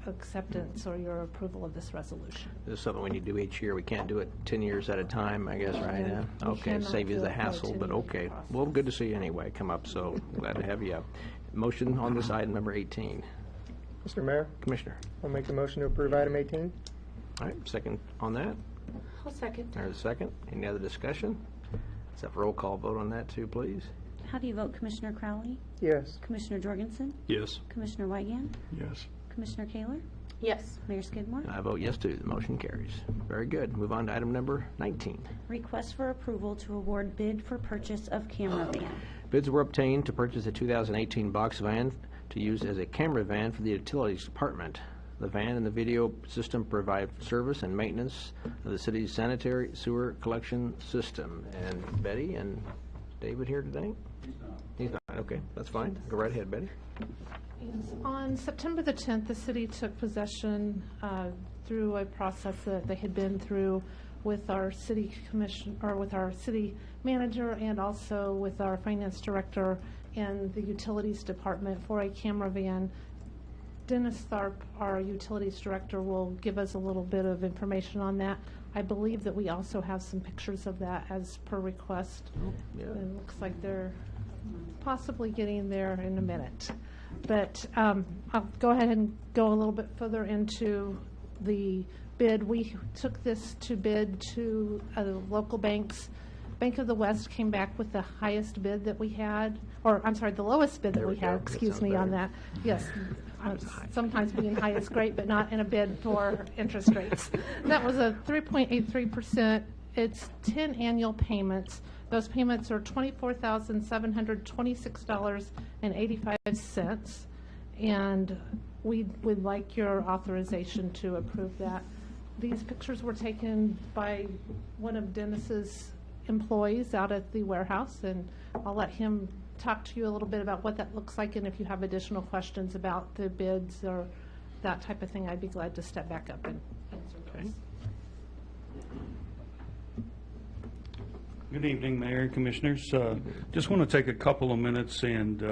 Speaker 13: acceptance or your approval of this resolution.
Speaker 2: This is something we need to do each year. We can't do it 10 years at a time, I guess, right?
Speaker 13: Yeah, we
Speaker 2: Okay,
Speaker 13: cannot
Speaker 2: save you
Speaker 13: do
Speaker 2: the
Speaker 13: it by a
Speaker 2: hassle, but
Speaker 13: 10-year
Speaker 2: okay.
Speaker 13: process.
Speaker 2: Well, good to see you anyway. Come up, so glad to have you up. Motion on this item number 18.
Speaker 3: Mr. Mayor,
Speaker 2: Commissioner.
Speaker 3: I'll make the motion to approve item 18.
Speaker 2: All right, second on that.
Speaker 11: I'll second.
Speaker 2: There's a second. Any other discussion? Let's have a roll call vote on that too, please.
Speaker 5: How do you vote, Commissioner Crowley?
Speaker 3: Yes.
Speaker 5: Commissioner Jorgensen?
Speaker 6: Yes.
Speaker 5: Commissioner Weigand?
Speaker 1: Yes.
Speaker 5: Commissioner Kaler?
Speaker 11: Yes.
Speaker 5: Mayor Skidmore?
Speaker 2: I vote yes too. The motion carries. Very good. Move on to item number 19.
Speaker 5: Request for approval to award bid for purchase of camera van.
Speaker 2: Bids were obtained to purchase a 2018 box van to use as a camera van for the utilities department. The van and the video system provide service and maintenance of the city's sanitary sewer collection system. And Betty and David here today? He's not. Okay, that's fine. Go right ahead, Betty.
Speaker 13: Yes. On September the 10th, the city took possession through a process that they had been through with our city commission, or with our city manager, and also with our finance director and the utilities department for a camera van. Dennis Tharp, our utilities director, will give us a little bit of information on that. I believe that we also have some pictures of that as per request.
Speaker 2: Yeah.
Speaker 13: It looks like they're possibly getting there in a minute. But I'll go ahead and go a little bit further into the bid. We took this to bid to local banks. Bank of the West came back with the highest bid that we had, or I'm sorry, the lowest bid that
Speaker 2: There
Speaker 13: we
Speaker 2: we
Speaker 13: had,
Speaker 2: go. That
Speaker 13: excuse
Speaker 2: sounds
Speaker 13: me on
Speaker 2: better.
Speaker 13: that. Yes, sometimes being high is great, but not in a bid for interest rates. That was a 3.83%. It's 10 annual payments. Those payments are $24,726.85, and we would like your authorization to approve that. These pictures were taken by one of Dennis's employees out at the warehouse, and I'll let him talk to you a little bit about what that looks like, and if you have additional questions about the bids or that type of thing, I'd be glad to step back up and answer those.
Speaker 14: Good evening, Mayor and Commissioners. Just want to take a couple of minutes and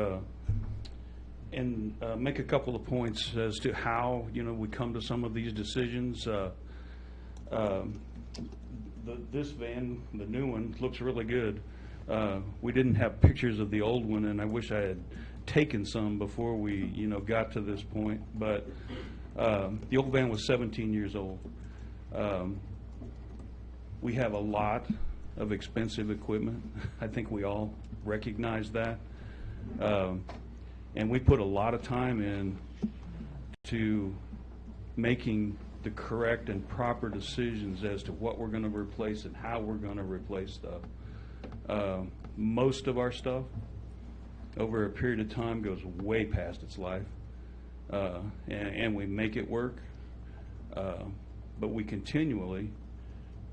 Speaker 14: make a couple of points as to how, we come to some of these decisions. This van, the new one, looks really good. We didn't have pictures of the old one, and I wish I had taken some before we, got to this point. But the old van was 17 years old. We have a lot of expensive equipment. I think we all recognize that. And we put a lot of time in to making the correct and proper decisions as to what we're going to replace and how we're going to replace stuff. Most of our stuff, over a period of time, goes way past its life. And we make it work. But we continually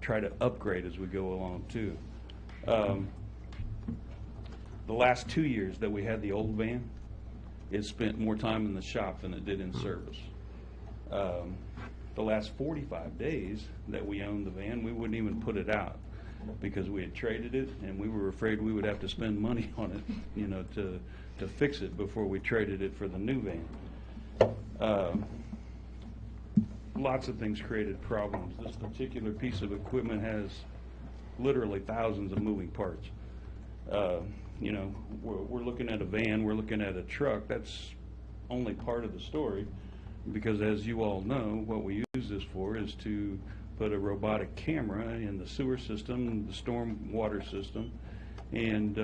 Speaker 14: try to upgrade as we go along too. The last 2 years that we had the old van, it spent more time in the shop than it did in service. The last 45 days that we owned the van, we wouldn't even put it out because we had traded it, and we were afraid we would have to spend money on it, to fix it before we traded it for the new van. Lots of things created problems. This particular piece of equipment has literally thousands of moving parts. We're looking at a van, we're looking at a truck, that's only part of the story, because as you all know, what we use this for is to put a robotic camera in the sewer system, the storm water system, and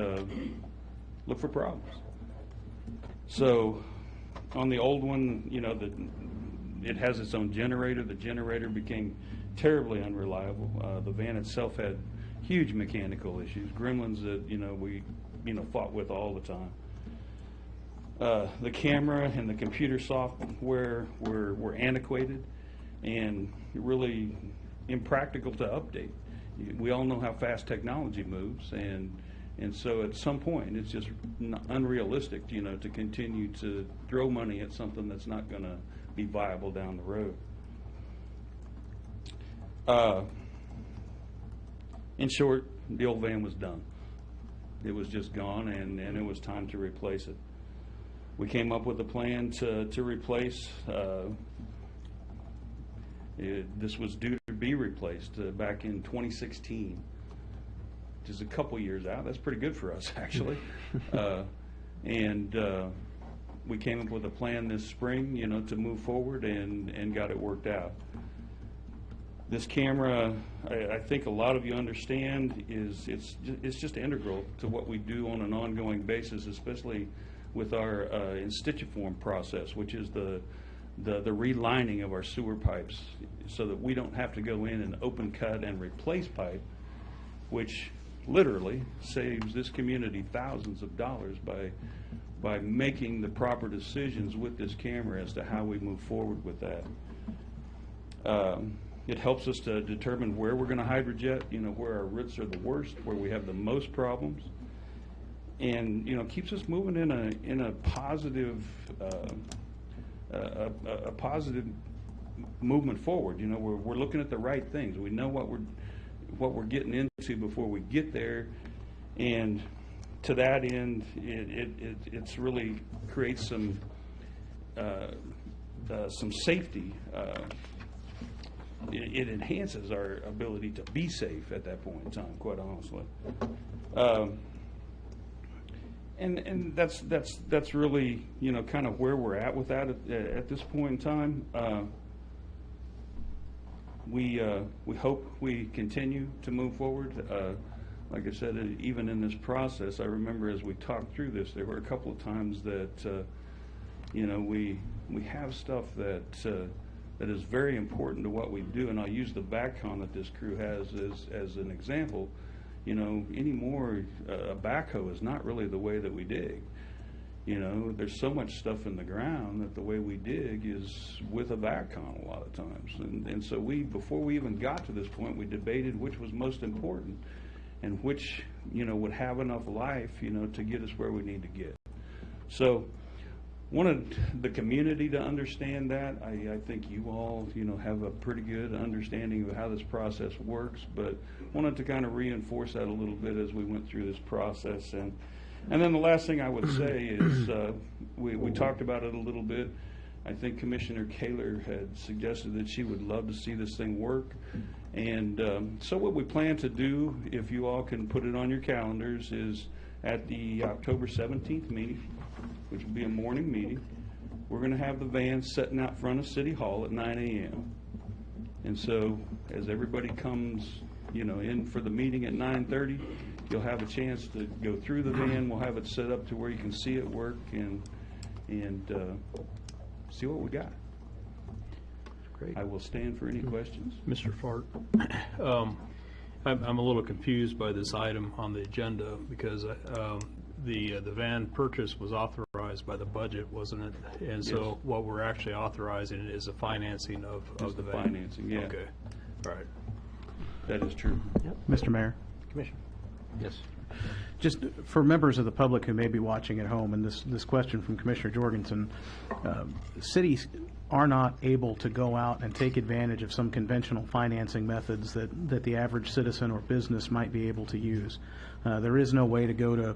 Speaker 14: look for problems. So on the old one, you know, it has its own generator. The generator became terribly unreliable. The van itself had huge mechanical issues, gremlins that, you know, we fought with all the time. The camera and the computer software were antiquated and really impractical to update. We all know how fast technology moves, and so at some point it's just unrealistic, you know, to continue to throw money at something that's not going to be viable down the road. In short, the old van was done. It was just gone, and it was time to replace it. We came up with a plan to replace. This was due to be replaced back in 2016, which is a couple years out. That's pretty good for us, actually. We came up with a plan this spring, you know, to move forward and got it worked out. This camera, I think a lot of you understand, it's just integral to what we do on an ongoing basis, especially with our institutiform process, which is the relining of our sewer pipes, so that we don't have to go in and open cut and replace pipe, which literally saves this community thousands of dollars by making the proper decisions with this camera as to how we move forward with that. It helps us to determine where we're going to hydrojet, you know, where our routes are the worst, where we have the most problems, and, you know, keeps us moving in a positive a positive movement forward. You know, we're looking at the right things. We know what we're getting into before we get there, and to that end, it's really creates some safety. It enhances our ability to be safe at that point in time, quite honestly. And that's really, you know, kind of where we're at with that at this point in time. We hope we continue to move forward. Like I said, even in this process, I remember as we talked through this, there were a couple of times that you know, we have stuff that is very important to what we do, and I'll use the backcon that this crew has as an example. You know, anymore, a backhoe is not really the way that we dig. You know, there's so much stuff in the ground that the way we dig is with a backcon a lot of times. And so before we even got to this point, we debated which was most important and which, you know, would have enough life, you know, to get us where we need to get. So wanted the community to understand that. I think you all, you know, have a pretty good understanding of how this process works, but wanted to kind of reinforce that a little bit as we went through this process. And then the last thing I would say is we talked about it a little bit. I think Commissioner Kaler had suggested that she would love to see this thing work. And so what we plan to do, if you all can put it on your calendars, is at the October 17th meeting, which will be a morning meeting, we're going to have the van sitting out front of City Hall at 9 a.m. And so as everybody comes, you know, in for the meeting at 9:30, you'll have a chance to go through the van. We'll have it set up to where you can see it work and see what we got.
Speaker 2: Great.
Speaker 14: I will stand for any questions.
Speaker 6: Mr. Fart, I'm a little confused by this item on the agenda because the van purchase was authorized by the budget, wasn't it? And so
Speaker 14: Yes.
Speaker 6: what we're actually authorizing is the financing of the van.
Speaker 14: Financing, yeah.
Speaker 6: Okay, all right.
Speaker 14: That is true.
Speaker 15: Mr. Mayor,
Speaker 2: Commissioner. Yes.
Speaker 15: just for members of the public who may be watching at home, and this question from Commissioner Jorgensen, city are not able to go out and take advantage of some conventional financing methods that the average citizen or business might be able to use. There is no way to go to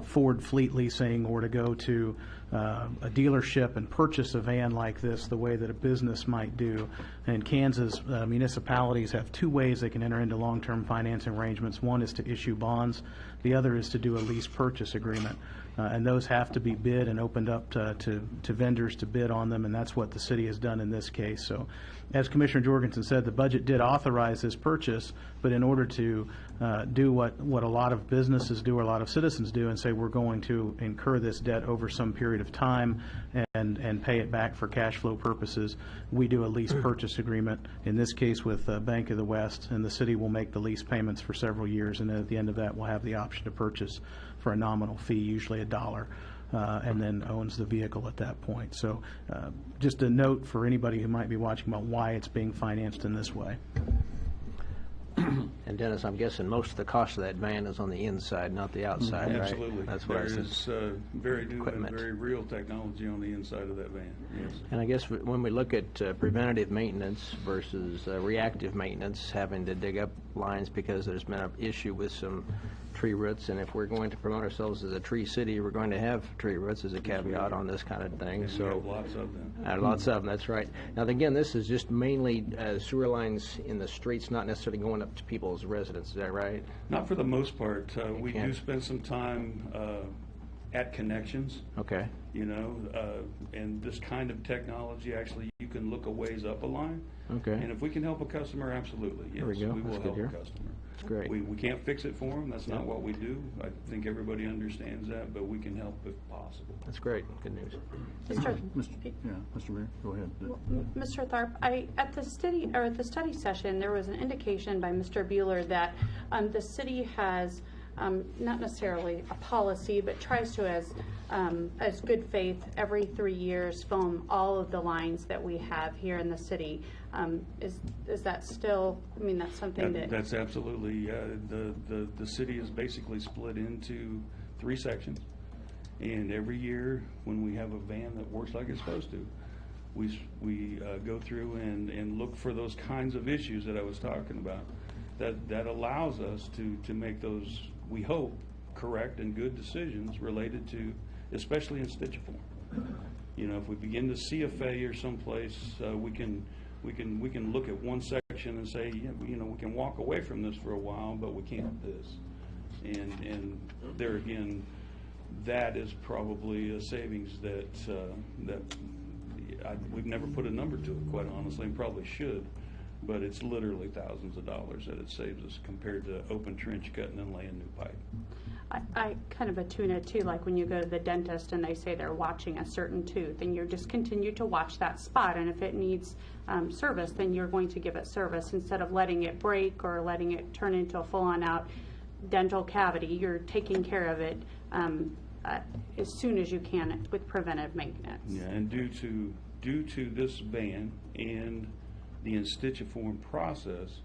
Speaker 15: Ford fleet leasing or to go to a dealership and purchase a van like this the way that a business might do. In Kansas, municipalities have two ways they can enter into long-term financing arrangements. One is to issue bonds. The other is to do a lease purchase agreement. And those have to be bid and opened up to vendors to bid on them, and that's what the city has done in this case. So, as Commissioner Jorgensen said, the budget did authorize this purchase, but in order to do what a lot of businesses do or a lot of citizens do and say we're going to incur this debt over some period of time and pay it back for cash flow purposes, we do a lease purchase agreement, in this case with Bank of the West, and the city will make the lease payments for several years, and then at the end of that we'll have the option to purchase for a nominal fee, usually $1, and then owns the vehicle at that point. So just a note for anybody who might be watching about why it's being financed in this way.
Speaker 2: And Dennis, I'm guessing most of the cost of that van is on the inside, not the outside, right?
Speaker 14: Absolutely.
Speaker 2: That's what
Speaker 14: there
Speaker 2: I
Speaker 14: is
Speaker 2: said.
Speaker 14: very new
Speaker 2: Equipment.
Speaker 14: and very real technology on the inside of that van, yes.
Speaker 2: And I guess when we look at preventative maintenance versus reactive maintenance, having to dig up lines because there's been an issue with some tree roots, and if we're going to promote ourselves as a tree city, we're going to have tree roots as a caveat on this kind of thing.
Speaker 14: And
Speaker 2: So
Speaker 14: we have lots of them.
Speaker 2: lots of them, that's right. Now, again, this is just mainly sewer lines in the streets, not necessarily going up to people's residences, is that right?
Speaker 14: Not for the most part. We do
Speaker 2: can't.
Speaker 14: spend some time at connections.
Speaker 2: Okay.
Speaker 14: You know, and this kind of technology, actually, you can look a ways up a line.
Speaker 2: Okay.
Speaker 14: And if we can help a customer, absolutely, yes,
Speaker 2: There we go.
Speaker 14: we will
Speaker 2: That's good
Speaker 14: help
Speaker 2: to
Speaker 14: a
Speaker 2: hear.
Speaker 14: customer.
Speaker 2: That's great.
Speaker 14: We can't fix it for them. That's not
Speaker 2: Yeah.
Speaker 14: what we do. I think everybody understands that, but we can help if possible.
Speaker 2: That's great. Good news.
Speaker 7: Mr. Mayor, go ahead.
Speaker 11: Mr. Tharp, at the study session, there was an indication by Mr. Bueller that the city has not necessarily a policy, but tries to, as good faith, every 3 years film all of the lines that we have here in the city. Is that still? I mean, that's something that.
Speaker 14: That's absolutely. The city is basically split into 3 sections, and every year when we have a van that works like it's supposed to, we go through and look for those kinds of issues that I was talking about. That allows us to make those, we hope, correct and good decisions related to, especially in stitchiform. You know, if we begin to see a failure someplace, we can look at one section and say, yeah, you know, we can walk away from this for a while, but we can't this. And there again, that is probably a savings that we've never put a number to it, quite honestly, and probably should. But it's literally thousands of dollars that it saves us compared to open trench cutting and laying new pipe.
Speaker 11: I kind of attune it too, like when you go to the dentist and they say they're watching a certain tooth, and you just continue to watch that spot, and if it needs service, then you're going to give it service instead of letting it break or letting it turn into a full-on out dental cavity. You're taking care of it as soon as you can with preventive maintenance.
Speaker 14: Yeah, and due to this van and the institchiform process,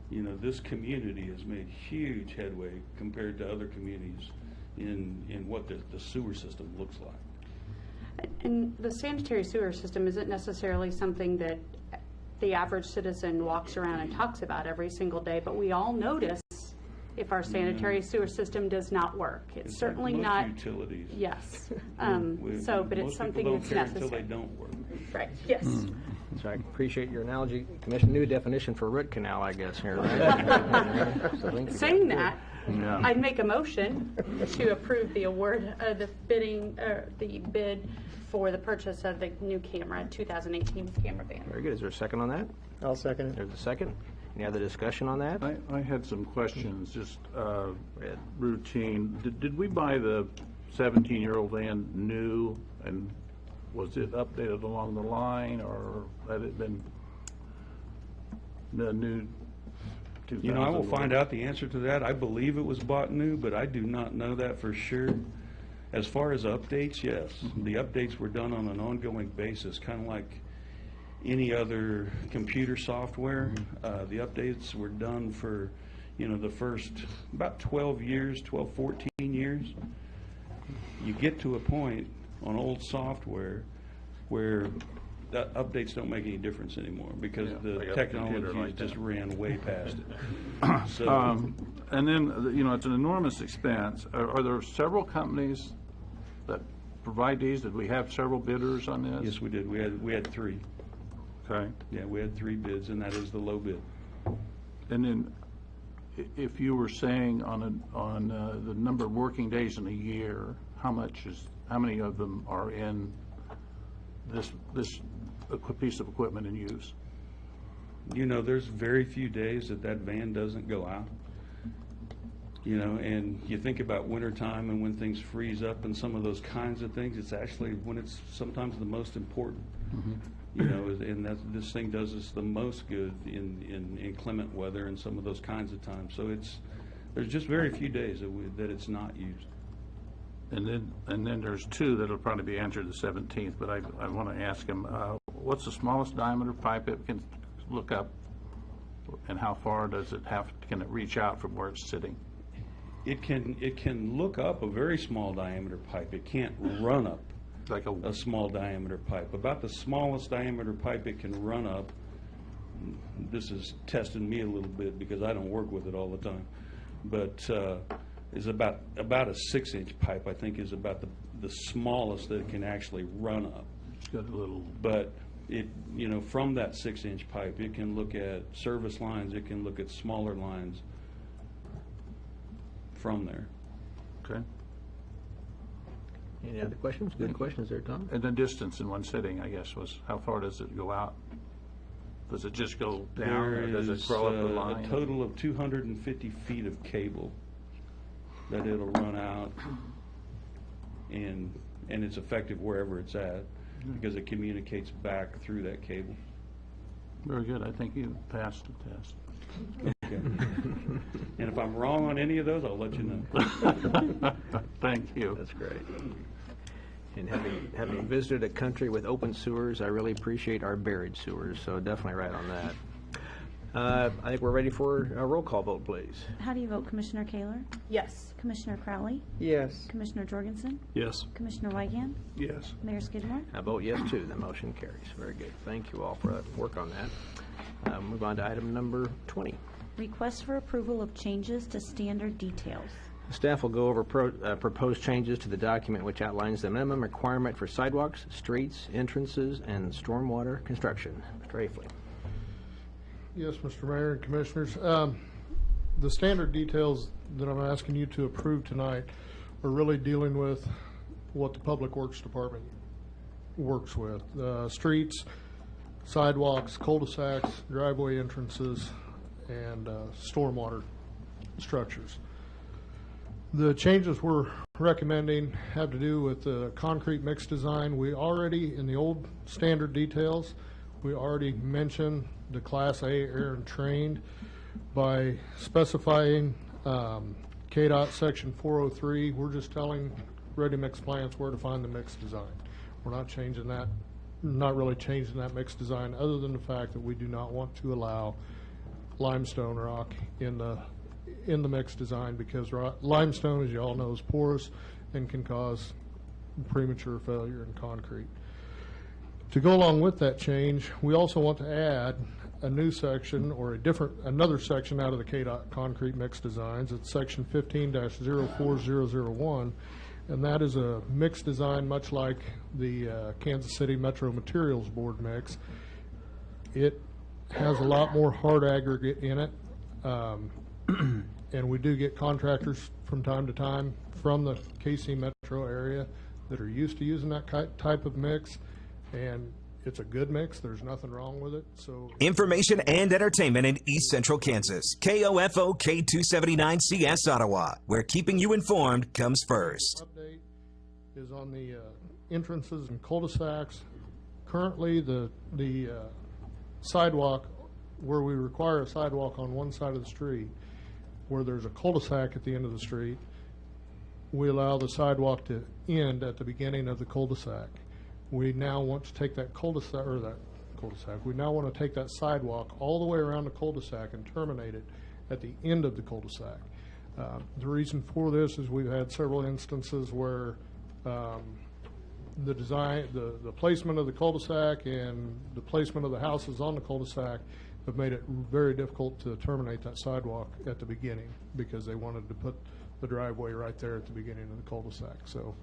Speaker 14: you know, this community has made huge headway compared to other communities in what the sewer system looks like.
Speaker 11: And the sanitary sewer system isn't necessarily something that the average citizen walks around and talks about every single day, but we all notice if our sanitary sewer system does not work. It's certainly
Speaker 14: like most
Speaker 11: not
Speaker 14: utilities.
Speaker 11: Yes. But it's
Speaker 14: Most
Speaker 11: something
Speaker 14: people
Speaker 11: that's
Speaker 14: don't care
Speaker 11: necessary.
Speaker 14: until they don't work.
Speaker 11: Right. Yes.
Speaker 2: So I appreciate your analogy. Commission, new definition for root canal, I guess, here, right? So thank you.
Speaker 11: Saying that,
Speaker 2: Yeah.
Speaker 11: I'd make a motion to approve the award, the bid for the purchase of the new camera, 2018 camera van.
Speaker 2: Very good. Is there a second on that?
Speaker 3: I'll second it.
Speaker 2: There's a second. Any other discussion on that?
Speaker 7: I had some questions, just
Speaker 2: Red.
Speaker 7: routine. Did we buy the 17-year-old van new, and was it updated along the line, or had it been the new 2000?
Speaker 14: You know, I will find out the answer to that. I believe it was bought new, but I do not know that for sure. As far as updates, yes. The updates were done on an ongoing basis, kind of like any other computer software. The updates were done for, you know, the first about 12 years, 12, 14 years. You get to a point on old software where updates don't make any difference anymore because
Speaker 7: Yeah,
Speaker 14: the
Speaker 7: I got a computer
Speaker 14: technology
Speaker 7: like
Speaker 14: just
Speaker 7: that.
Speaker 14: ran way past it. So,
Speaker 7: And then, you know, it's an enormous expense. Are there several companies that provide these? Did we have several bidders on this?
Speaker 14: yes, we did. We had 3.
Speaker 7: Okay.
Speaker 14: Yeah, we had 3 bids, and that is the low bid.
Speaker 7: And then, if you were saying on the number of working days in a year, how many of them are in this piece of equipment in use?
Speaker 14: You know, there's very few days that van doesn't go out. You know, and you think about wintertime and when things freeze up and some of those kinds of things, it's actually when it's sometimes the most important. You know, and this thing does us the most good in inclement weather and some of those kinds of times. So there's just very few days that it's not used.
Speaker 7: And then there's 2 that'll probably be answered the 17th, but I want to ask him, what's the smallest diameter pipe it can look up, and how far can it reach out from where it's sitting?
Speaker 14: It can look up a very small diameter pipe. It can't run up
Speaker 7: Like
Speaker 14: a small diameter pipe. About the smallest diameter pipe it can run up, this is testing me a little bit because I don't work with it all the time, but is about a 6-inch pipe, I think, is about the smallest that it can actually run up.
Speaker 7: It's got a little...
Speaker 14: But it, you know, from that 6-inch pipe, it can look at service lines, it can look at smaller lines from there.
Speaker 7: Okay.
Speaker 2: Any other questions? Good questions there, Tom.
Speaker 7: And the distance in one sitting, I guess, was how far does it go out? Does it just go down, or does it crawl up the line?
Speaker 14: A total of 250 feet of cable that it'll run out, and it's effective wherever it's at because it communicates back through that cable.
Speaker 7: Very good. I think you passed the test.
Speaker 14: Okay. And if I'm wrong on any of those, I'll let you know.
Speaker 7: Thank you.
Speaker 2: That's great. And having visited a country with open sewers, I really appreciate our buried sewers, so definitely right on that. I think we're ready for a roll call vote, please.
Speaker 5: How do you vote, Commissioner Kaler?
Speaker 11: Yes.
Speaker 5: Commissioner Crowley?
Speaker 3: Yes.
Speaker 5: Commissioner Jorgensen?
Speaker 6: Yes.
Speaker 5: Commissioner Weigand?
Speaker 7: Yes.
Speaker 5: Mayor Skidmore?
Speaker 2: I vote yes, too. The motion carries. Very good. Thank you all for that work on that. Move on to item number 20.
Speaker 5: Request for approval of changes to standard details.
Speaker 2: Staff will go over proposed changes to the document which outlines the minimum requirement for sidewalks, streets, entrances, and stormwater construction. Mr. Afley.
Speaker 16: Yes, Mr. Mayor and Commissioners. The standard details that I'm asking you to approve tonight are really dealing with what the Public Works Department works with. Streets, sidewalks, cul-de-sacs, driveway entrances, and stormwater structures. The changes we're recommending have to do with the concrete mix design. We already, in the old standard details, we already mentioned the Class A air and trained by specifying KDOT Section 403. We're just telling ready-mix plants where to find the mix design. We're not changing that, not really changing that mix design, other than the fact that we do not want to allow limestone rock in the mix design, because limestone, as you all know, is porous and can cause premature failure in concrete. To go along with that change, we also want to add a new section, or another section out of the KDOT concrete mix designs. It's section 15-04001, and that is a mix design much like the Kansas City Metro Materials Board mix. It has a lot more hard aggregate in it, and we do get contractors from time to time from the KC Metro area that are used to using that type of mix, and it's a good mix. There's nothing wrong with it. So
Speaker 17: information and entertainment in East Central Kansas. KOFO K279CS Ottawa, where keeping you informed comes first.
Speaker 16: Update is on the entrances and cul-de-sacs. Currently, the sidewalk, where we require a sidewalk on one side of the street, where there's a cul-de-sac at the end of the street, we allow the sidewalk to end at the beginning of the cul-de-sac. We now want to take that we now want to take that sidewalk all the way around the cul-de-sac and terminate it at the end of the cul-de-sac. The reason for this is we've had several instances where the design, the placement of the cul-de-sac and the placement of the houses on the cul-de-sac have made it very difficult to terminate that sidewalk at the beginning because they wanted to put the driveway right there at the beginning of the cul-de-sac. So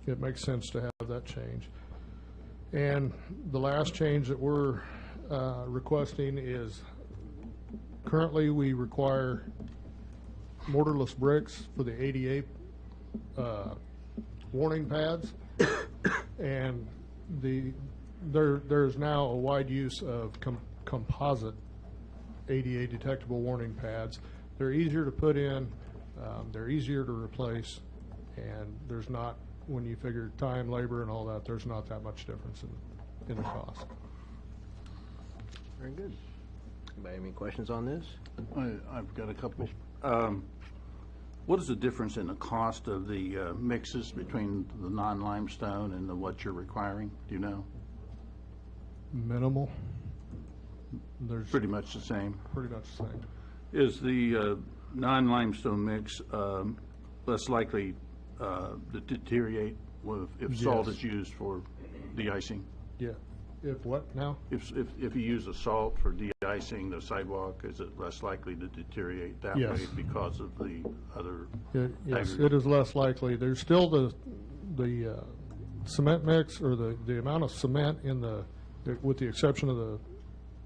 Speaker 16: it makes sense to have that change. And the last change that we're requesting is currently we require mortarless bricks for the ADA warning pads, and there's now a wide use of composite ADA detectable warning pads. They're easier to put in, they're easier to replace, and there's not, when you figure time, labor, and all that, there's not that much difference in the cost.
Speaker 2: Very good. Anybody have any questions on this?
Speaker 7: I've got a couple. What is the difference in the cost of the mixes between the non-limestone and what you're requiring? Do you know?
Speaker 16: Minimal. There's
Speaker 7: pretty much the same.
Speaker 16: Pretty much the same.
Speaker 7: Is the non-limestone mix less likely to deteriorate if salt
Speaker 16: Yes.
Speaker 7: is used for de-icing?
Speaker 16: Yeah. If what now?
Speaker 7: If you use the salt for de-icing the sidewalk, is it less likely to deteriorate that
Speaker 16: Yes.
Speaker 7: way because of the other?
Speaker 16: Yes, it is less likely. There's still the cement mix, or the amount of cement in with the exception of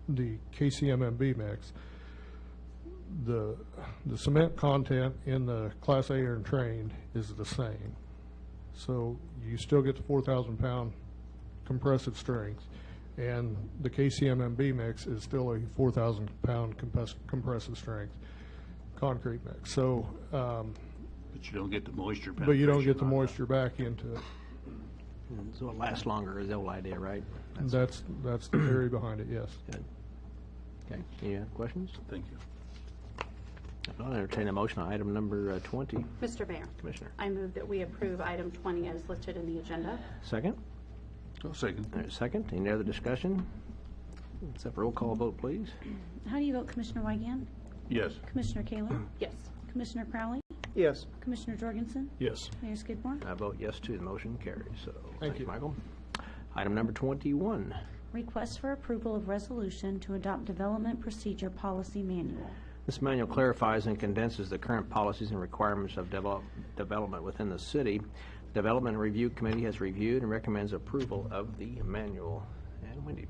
Speaker 16: the KCMMB mix. The cement content in the Class A and trained is the same. So you still get the 4,000 pound compressive strength. And the KCMMB mix is still a 4,000 pound compressive strength concrete mix. So,
Speaker 7: but you don't get the moisture penetration.
Speaker 16: but you don't get the
Speaker 7: on that.
Speaker 16: moisture back into it.
Speaker 2: So it lasts longer is the whole idea, right?
Speaker 16: That's the theory behind it. Yes.
Speaker 2: Good. Okay. Any other questions?
Speaker 7: Thank you.
Speaker 2: If not, entertain a motion on item number 20.
Speaker 11: Mr. Mayor,
Speaker 2: Commissioner.
Speaker 11: I move that we approve item 20 as listed in the agenda.
Speaker 2: Second?
Speaker 7: Second.
Speaker 2: All right, second. Any other discussion? Except for roll call vote, please.
Speaker 5: How do you vote, Commissioner Wygant?
Speaker 7: Yes.
Speaker 5: Commissioner Kaler?
Speaker 11: Yes.
Speaker 5: Commissioner Crowley?
Speaker 3: Yes.
Speaker 5: Commissioner Jorgensen?
Speaker 6: Yes.
Speaker 5: Mayor Skidmore?
Speaker 2: I vote yes too. The motion carries. So
Speaker 16: Thank you.
Speaker 2: Michael. Item number 21.
Speaker 5: Request for approval of resolution to adopt Development Procedure Policy Manual.
Speaker 2: This manual clarifies and condenses the current policies and requirements of development within the city. Development Review Committee has reviewed and recommends approval of the manual. And Wendy.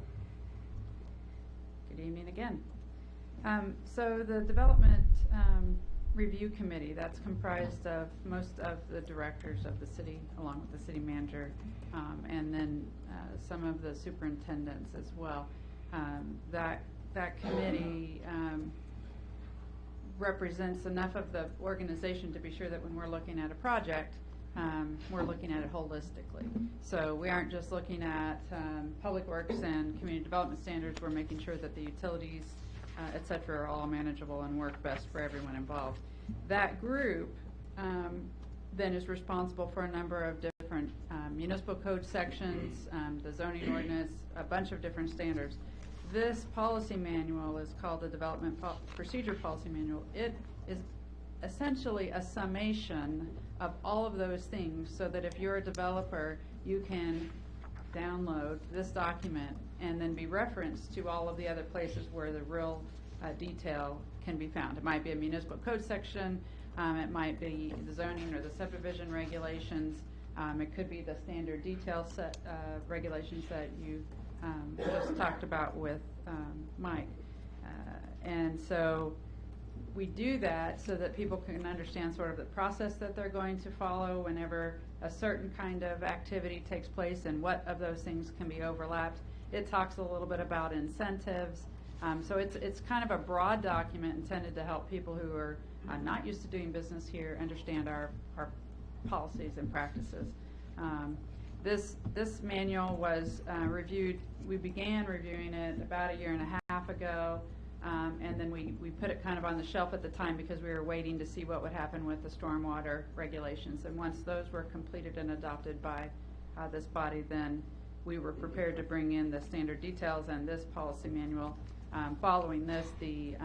Speaker 12: Good evening again. So the Development Review Committee, that's comprised of most of the directors of the city, along with the city manager, and then some of the superintendents as well. That committee represents enough of the organization to be sure that when we're looking at a project, we're looking at it holistically. So we aren't just looking at public works and community development standards. We're making sure that the utilities, et cetera, are all manageable and work best for everyone involved. That group then is responsible for a number of different municipal code sections, the zoning ordinance, a bunch of different standards. This policy manual is called the Development Procedure Policy Manual. It is essentially a summation of all of those things so that if you're a developer, you can download this document and then be referenced to all of the other places where the real detail can be found. It might be a municipal code section, it might be the zoning or the subdivision regulations, it could be the standard detail set regulations that you just talked about with Mike. And so we do that so that people can understand sort of the process that they're going to follow whenever a certain kind of activity takes place and what of those things can be overlapped. It talks a little bit about incentives. So it's kind of a broad document intended to help people who are not used to doing business here understand our policies and practices. This manual was reviewed, we began reviewing it about a year and a half ago, and then we put it kind of on the shelf at the time because we were waiting to see what would happen with the stormwater regulations. And once those were completed and adopted by this body, then we were prepared to bring in the standard details and this policy manual. Following this, the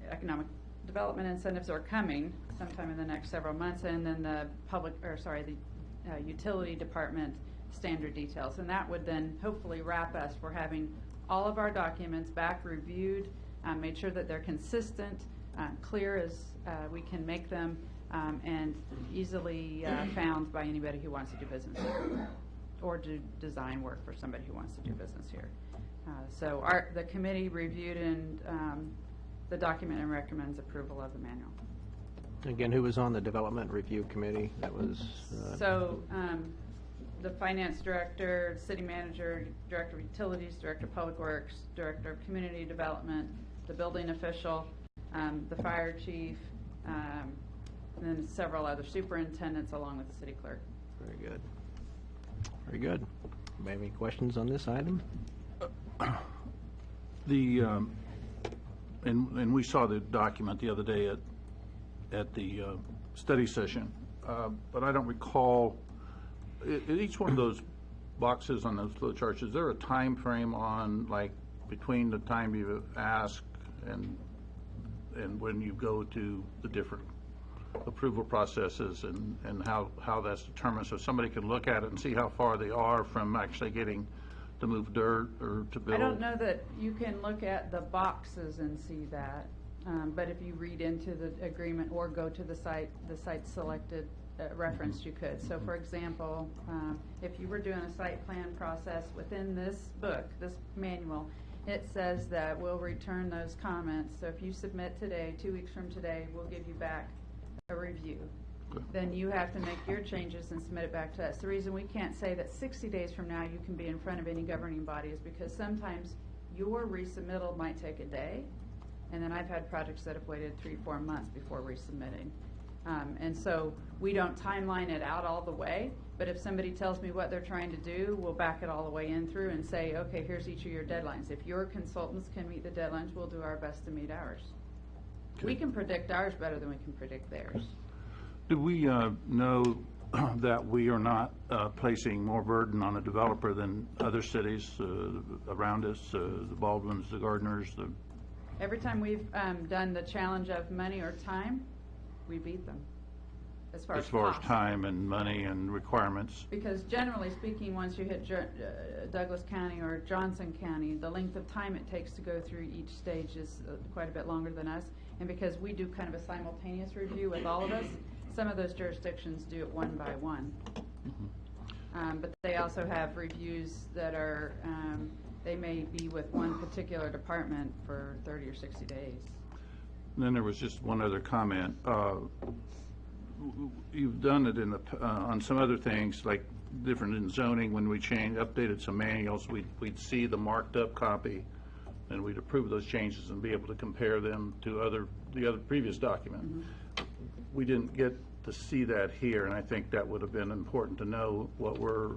Speaker 12: economic development incentives are coming sometime in the next several months, and then the utility department standard details. And that would then hopefully wrap us for having all of our documents back reviewed, made sure that they're consistent, clear as we can make them, and easily found by anybody who wants to do business here, or do design work for somebody who wants to do business here. So the committee reviewed and the document and recommends approval of the manual.
Speaker 2: Again, who was on the Development Review Committee? That was...
Speaker 12: The finance director, city manager, director of utilities, director of public works, director of community development, the building official, the fire chief, and then several other superintendents along with the city clerk.
Speaker 2: Very good. Very good. Any questions on this item?
Speaker 7: And we saw the document the other day at the study session, but I don't recall, in each one of those boxes on those flow charts, is there a time frame on, like, between the time you ask and when you go to the different approval processes, and how that's determined, so somebody can look at it and see how far they are from actually getting to move dirt or to build?
Speaker 12: I don't know that you can look at the boxes and see that, but if you read into the agreement or go to the site selected reference, you could. So for example, if you were doing a site plan process within this book, this manual, it says that we'll return those comments. So if you submit today, 2 weeks from today, we'll give you back a review. Then you have to make your changes and submit it back to us. The reason we can't say that 60 days from now you can be in front of any governing body is because sometimes your resubmittal might take a day, and then I've had projects that have waited 3-4 months before resubmitting. And so we don't timeline it out all the way, but if somebody tells me what they're trying to do, we'll back it all the way in through and say, okay, here's each of your deadlines. If your consultants can meet the deadlines, we'll do our best to meet ours. Okay. We can predict ours better than we can predict theirs.
Speaker 7: Do we know that we are not placing more burden on a developer than other cities around us, the Baldwins, the Gardners?
Speaker 12: Every time we've done the challenge of money or time, we beat them as far as
Speaker 7: time and money and requirements.
Speaker 12: Because generally speaking, once you hit Douglas County or Johnson County, the length of time it takes to go through each stage is quite a bit longer than us. And because we do kind of a simultaneous review with all of us, some of those jurisdictions do it one by one. Mm-hmm. But they also have reviews that are, they may be with one particular department for 30 or 60 days.
Speaker 7: And then there was just one other comment. You've done it on some other things, like different in zoning. When we updated some manuals, we'd see the marked up copy, and we'd approve those changes and be able to compare them to the other previous document. Mm-hmm. We didn't get to see that here, and I think that would have been important to know what we're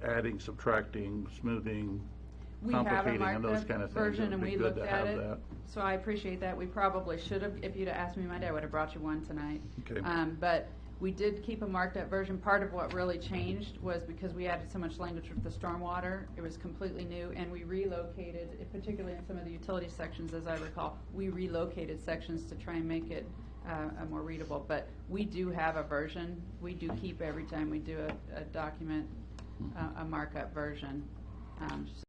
Speaker 7: adding, subtracting, smoothing, complicating, and those kind of things.
Speaker 12: Version, and we looked at it. That. So I appreciate that. We probably should have, if you'd asked me Monday, I would have brought you one tonight. Okay. But we did keep a marked up version. Part of what really changed was because we added so much language with the stormwater. It was completely new, and we relocated, particularly in some of the utility sections, as I recall, we relocated sections to try and make it more readable. But we do have a version. We do keep, every time we do a document, a markup version.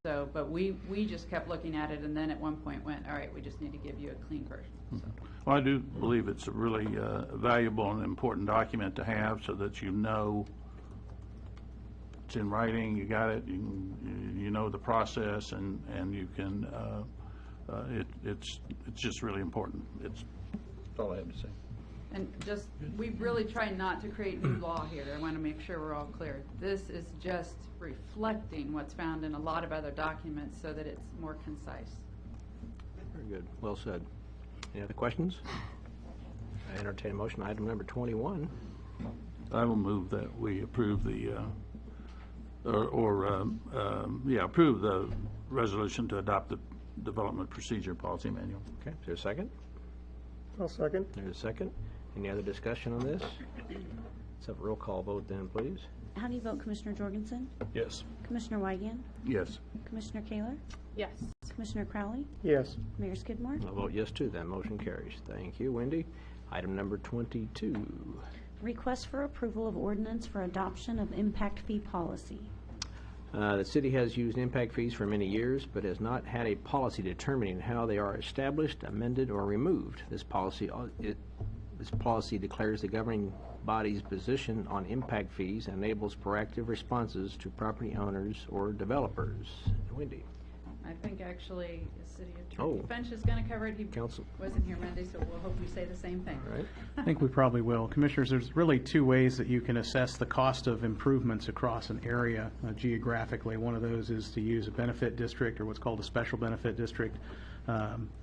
Speaker 12: But we just kept looking at it, and then at one point went, all right, we just need to give you a clean version. So.
Speaker 7: Well, I do believe it's a really valuable and important document to have, so that you know it's in writing, you got it, you know the process, and you can. It's just really important. That's all I have to say.
Speaker 12: And just, we really try not to create new law here. I want to make sure we're all clear. This is just reflecting what's found in a lot of other documents so that it's more concise.
Speaker 2: Very good. Well said. Any other questions? I entertain a motion. Item number 21.
Speaker 7: I will move that we approve approve the resolution to adopt the Development Procedure Policy Manual.
Speaker 2: Okay. Is there a second?
Speaker 3: I'll second.
Speaker 2: There's a second. Any other discussion on this? Let's have a roll call vote then, please.
Speaker 5: How do you vote, Commissioner Jorgensen?
Speaker 7: Yes.
Speaker 5: Commissioner Weigand?
Speaker 7: Yes.
Speaker 5: Commissioner Kaler?
Speaker 11: Yes.
Speaker 5: Commissioner Crowley?
Speaker 3: Yes.
Speaker 5: Mayor Skidmore?
Speaker 2: I'll vote yes too. That motion carries. Thank you, Wendy. Item number 22.
Speaker 5: Request for approval of ordinance for adoption of impact fee policy.
Speaker 2: The city has used impact fees for many years, but has not had a policy determining how they are established, amended, or removed. This policy declares the governing body's position on impact fees and enables proactive responses to property owners or developers. Wendy.
Speaker 12: I think actually City Attorney
Speaker 2: Oh.
Speaker 12: Finch is going to cover it. He
Speaker 2: Council.
Speaker 12: wasn't here Monday, so we'll hope we say the same thing.
Speaker 2: All right.
Speaker 15: I think we probably will. Commissioners, there's really two ways that you can assess the cost of improvements across an area geographically. One of those is to use a benefit district or what's called a special benefit district.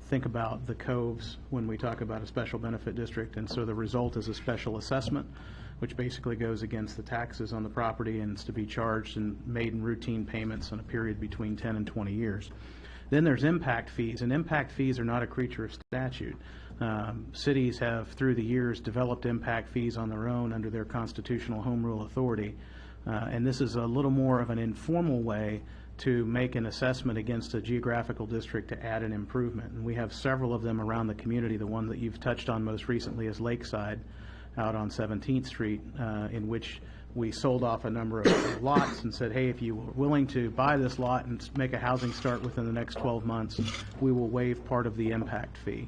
Speaker 15: Think about the coves when we talk about a special benefit district, and so the result is a special assessment, which basically goes against the taxes on the property and is to be charged and made in routine payments in a period between 10 and 20 years. Then there's impact fees, and impact fees are not a creature of statute. Cities have, through the years, developed impact fees on their own under their constitutional home rule authority, and this is a little more of an informal way to make an assessment against a geographical district to add an improvement. And we have several of them around the community. The one that you've touched on most recently is Lakeside, out on 17th Street, in which we sold off a number of lots and said, hey, if you were willing to buy this lot and make a housing start within the next 12 months, we will waive part of the impact fee.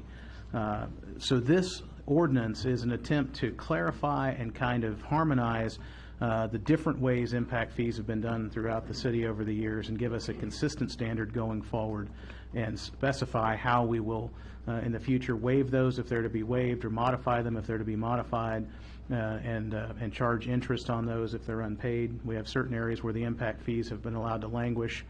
Speaker 15: So this ordinance is an attempt to clarify and kind of harmonize the different ways impact fees have been done throughout the city over the years and give us a consistent standard going forward and specify how we will in the future waive those if they're to be waived or modify them if they're to be modified and charge interest on those if they're unpaid. We have certain areas where the impact fees have been allowed to languish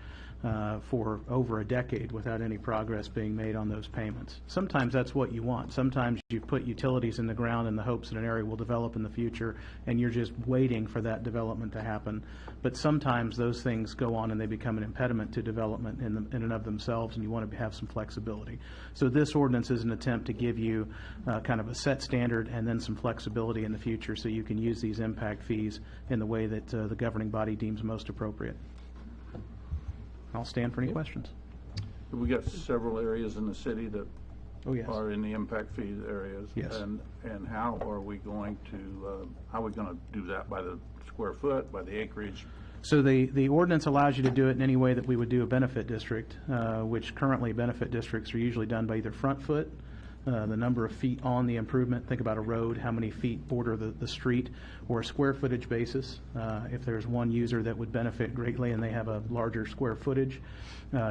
Speaker 15: for over a decade without any progress being made on those payments. Sometimes that's what you want. Sometimes you put utilities in the ground in the hopes that an area will develop in the future and you're just waiting for that development to happen. But sometimes those things go on and they become an impediment to development in and of themselves, and you want to have some flexibility. So this ordinance is an attempt to give you kind of a set standard and then some flexibility in the future so you can use these impact fees in the way that the governing body deems most appropriate. I'll stand for any questions.
Speaker 7: We got several areas in the city that
Speaker 15: Oh, yes.
Speaker 7: are in the impact fee areas.
Speaker 15: Yes.
Speaker 7: And how are we going to do that? By the square foot, by the acreage?
Speaker 15: So the ordinance allows you to do it in any way that we would do a benefit district, which currently benefit districts are usually done by either front foot, the number of feet on the improvement, think about a road, how many feet border the street, or a square footage basis. If there's one user that would benefit greatly and they have a larger square footage,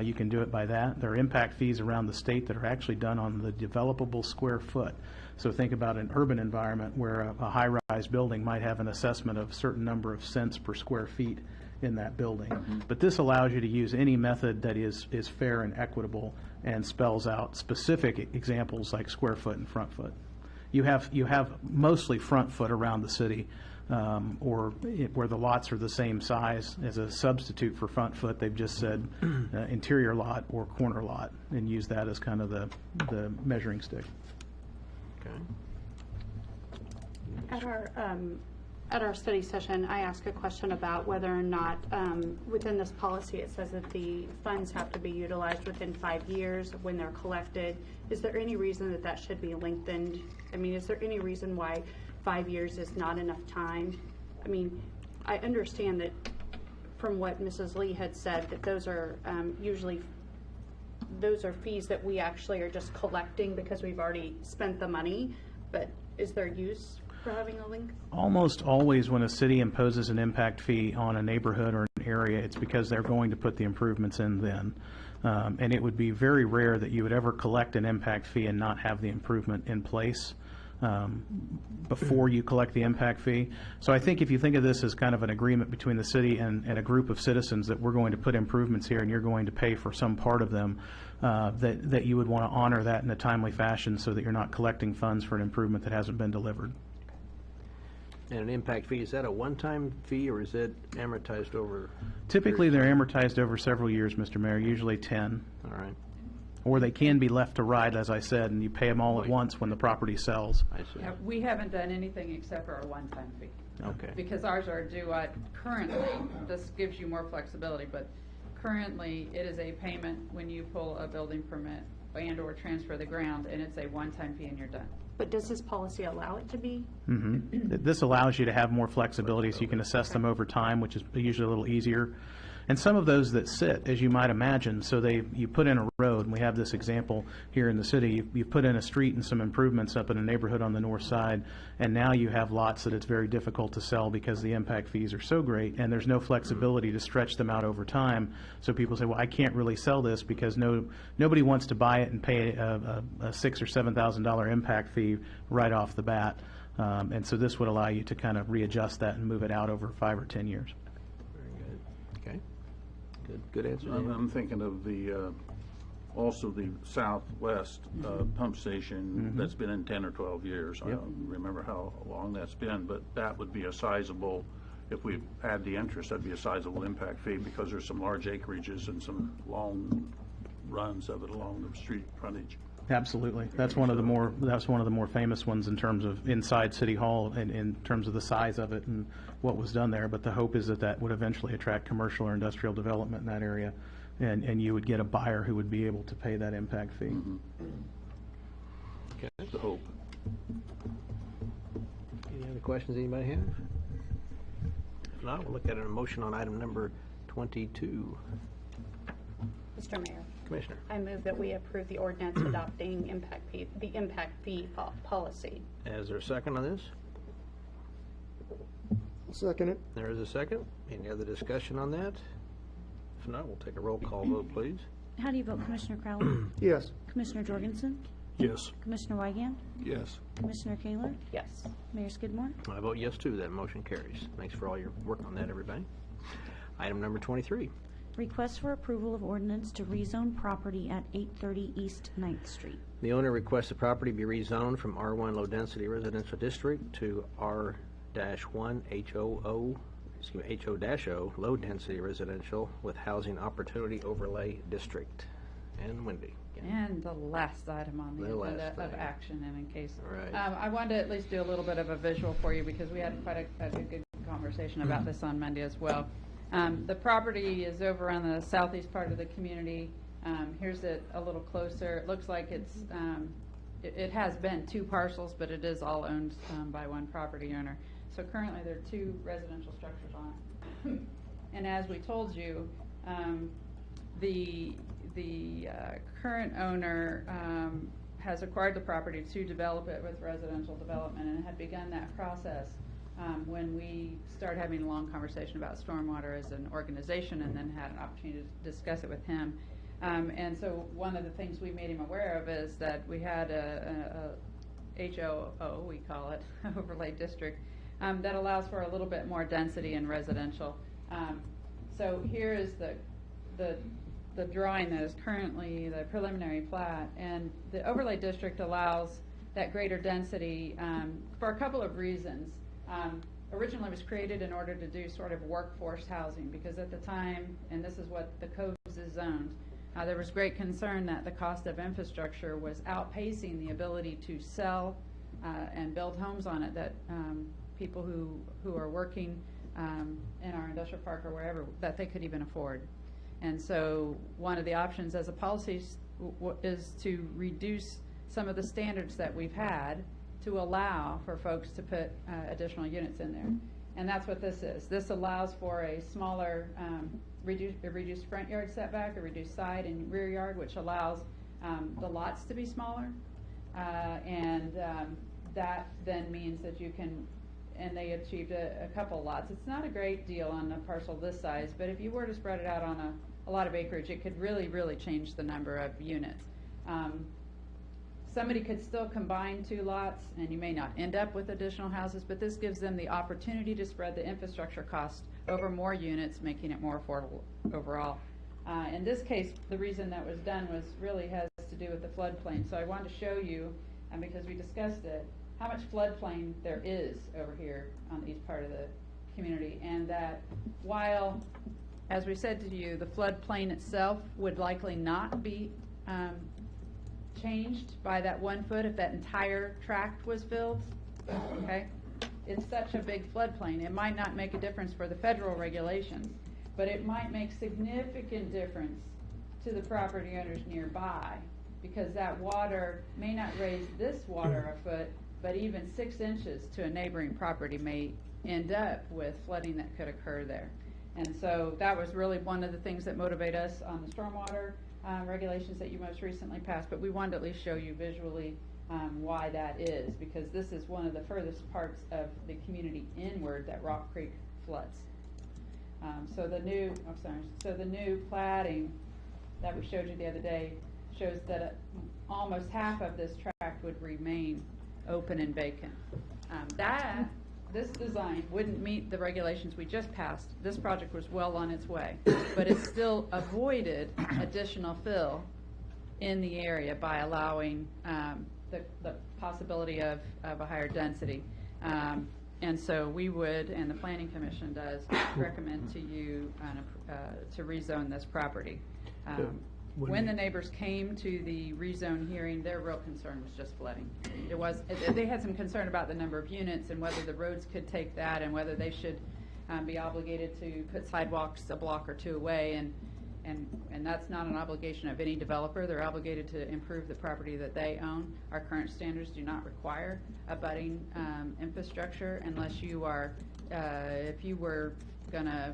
Speaker 15: you can do it by that. There are impact fees around the state that are actually done on the developable square foot. So think about an urban environment where a high-rise building might have an assessment of a certain number of cents per square feet in that building. Mm-hmm. But this allows you to use any method that is fair and equitable and spells out specific examples like square foot and front foot. You have mostly front foot around the city, or where the lots are the same size. As a substitute for front foot, they've just said interior lot or corner lot and use that as kind of the measuring stick.
Speaker 2: Okay.
Speaker 11: At our study session, I asked a question about whether or not within this policy it says that the funds have to be utilized within 5 years when they're collected. Is there any reason that that should be lengthened? I mean, is there any reason why 5 years is not enough time? I mean, I understand that from what Mrs. Lee had said that those are usually fees that we actually are just collecting because we've already spent the money, but is there use for having a link?
Speaker 15: Almost always when a city imposes an impact fee on a neighborhood or an area, it's because they're going to put the improvements in then. And it would be very rare that you would ever collect an impact fee and not have the improvement in place before you collect the impact fee. So I think if you think of this as kind of an agreement between the city and a group of citizens that we're going to put improvements here and you're going to pay for some part of them, that you would want to honor that in a timely fashion so that you're not collecting funds for an improvement that hasn't been delivered.
Speaker 2: And an impact fee, is that a one-time fee or is it amortized over?
Speaker 15: Typically, they're amortized over several years, Mr. Mayor, usually 10.
Speaker 2: All right.
Speaker 15: Or they can be left to ride, as I said, and you pay them all at once when the property sells.
Speaker 2: I see.
Speaker 12: Yeah, we haven't done anything except for a one-time fee.
Speaker 2: Okay.
Speaker 12: Because ours are due at currently, this gives you more flexibility, but currently it is a payment when you pull a building permit and/or transfer the ground, and it's a one-time fee and you're done.
Speaker 11: But does this policy allow it to be?
Speaker 15: This allows you to have more flexibility, so you can assess them over time, which is usually a little easier. And some of those that sit, as you might imagine, so you put in a road, and we have this example here in the city, you put in a street and some improvements up in a neighborhood on the north side, and now you have lots that it's very difficult to sell because the impact fees are so great, and there's no flexibility to stretch them out over time. So people say, well, I can't really sell this because nobody wants to buy it and pay a $6,000 or $7,000 impact fee right off the bat. And so this would allow you to kind of readjust that and move it out over 5 or 10 years.
Speaker 2: Very good. Okay. Good answer.
Speaker 7: I'm thinking of the, also the Southwest pump station that's been in 10 or 12 years. I don't remember how long that's been, but that would be a sizable, if we add the interest, that'd be a sizable impact fee because there's some large acreages and some long runs of it along the street frontage.
Speaker 15: Absolutely. That's one of the more famous ones in terms of inside City Hall and in terms of the size of it and what was done there. But the hope is that that would eventually attract commercial or industrial development in that area, and you would get a buyer who would be able to pay that impact fee.
Speaker 2: Okay.
Speaker 7: That's the hope.
Speaker 2: Any other questions anybody have? If not, we'll look at a motion on item number 22.
Speaker 11: Mr. Mayor,
Speaker 2: Commissioner.
Speaker 11: I move that we approve the ordinance adopting the impact fee policy.
Speaker 2: Is there a second on this?
Speaker 3: Second it.
Speaker 2: There is a second. Any other discussion on that? If not, we'll take a roll call vote, please.
Speaker 5: How do you vote, Commissioner Crowley?
Speaker 3: Yes.
Speaker 5: Commissioner Jorgensen?
Speaker 6: Yes.
Speaker 5: Commissioner Wygand?
Speaker 7: Yes.
Speaker 5: Commissioner Kaler?
Speaker 11: Yes.
Speaker 5: Mayor Skidmore?
Speaker 2: I vote yes, too. That motion carries. Thanks for all your work on that, everybody. Item number 23.
Speaker 5: Request for approval of ordinance to rezone property at 830 East 9th Street.
Speaker 2: The owner requests the property be rezoned from R1 Low Density Residential District to R-1 HO-O Low Density Residential with Housing Opportunity Overlay District. And Wendy.
Speaker 12: And the last item on the agenda of action, and in case.
Speaker 2: Right.
Speaker 12: I wanted to at least do a little bit of a visual for you because we had quite a good conversation about this on Monday as well. The property is over on the southeast part of the community. Here's it a little closer. It looks like it has been 2 parcels, but it is all owned by one property owner. So currently there are 2 residential structures on it. And as we told you, the current owner has acquired the property to develop it with residential development and had begun that process when we started having a long conversation about stormwater as an organization and then had an opportunity to discuss it with him. And so one of the things we made him aware of is that we had a HOO, we call it, overlay district, that allows for a little bit more density in residential. So here is the drawing that is currently the preliminary plat, and the overlay district allows that greater density for a couple of reasons. Originally it was created in order to do sort of workforce housing because at the time, and this is what the codes is zoned, there was great concern that the cost of infrastructure was outpacing the ability to sell and build homes on it that people who are working in our industrial park or wherever, that they could even afford. And so one of the options as a policy is to reduce some of the standards that we've had to allow for folks to put additional units in there. And that's what this is. This allows for a smaller, reduced front yard setback, a reduced side and rear yard, which allows the lots to be smaller. And that then means that you can, and they achieved a couple lots. It's not a great deal on a parcel this size, but if you were to spread it out on a lot of acreage, it could really, really change the number of units. Somebody could still combine 2 lots, and you may not end up with additional houses, but this gives them the opportunity to spread the infrastructure cost over more units, making it more affordable overall. In this case, the reason that was done really has to do with the floodplain. So I wanted to show you, because we discussed it, how much floodplain there is over here on the east part of the community, and that while, as we said to you, the floodplain itself would likely not be changed by that 1 foot if that entire tract was filled, okay? It's such a big floodplain, it might not make a difference for the federal regulations, but it might make significant difference to the property owners nearby because that water may not raise this water a foot, but even 6 inches to a neighboring property may end up with flooding that could occur there. And so that was really one of the things that motivate us on the stormwater regulations that you most recently passed, but we wanted to at least show you visually why that is, because this is one of the furthest parts of the community inward that Rock Creek floods. So the new platting that we showed you the other day shows that almost half of this tract would remain open and vacant. This design wouldn't meet the regulations we just passed. This project was well on its way, but it still avoided additional fill in the area by allowing the possibility of a higher density. And so we would, and the Planning Commission does, recommend to you to rezone this property. When the neighbors came to the rezone hearing, their real concern was just flooding. They had some concern about the number of units and whether the roads could take that and whether they should be obligated to put sidewalks a block or two away. And that's not an obligation of any developer. They're obligated to improve the property that they own. Our current standards do not require abutting infrastructure unless you are, if you were gonna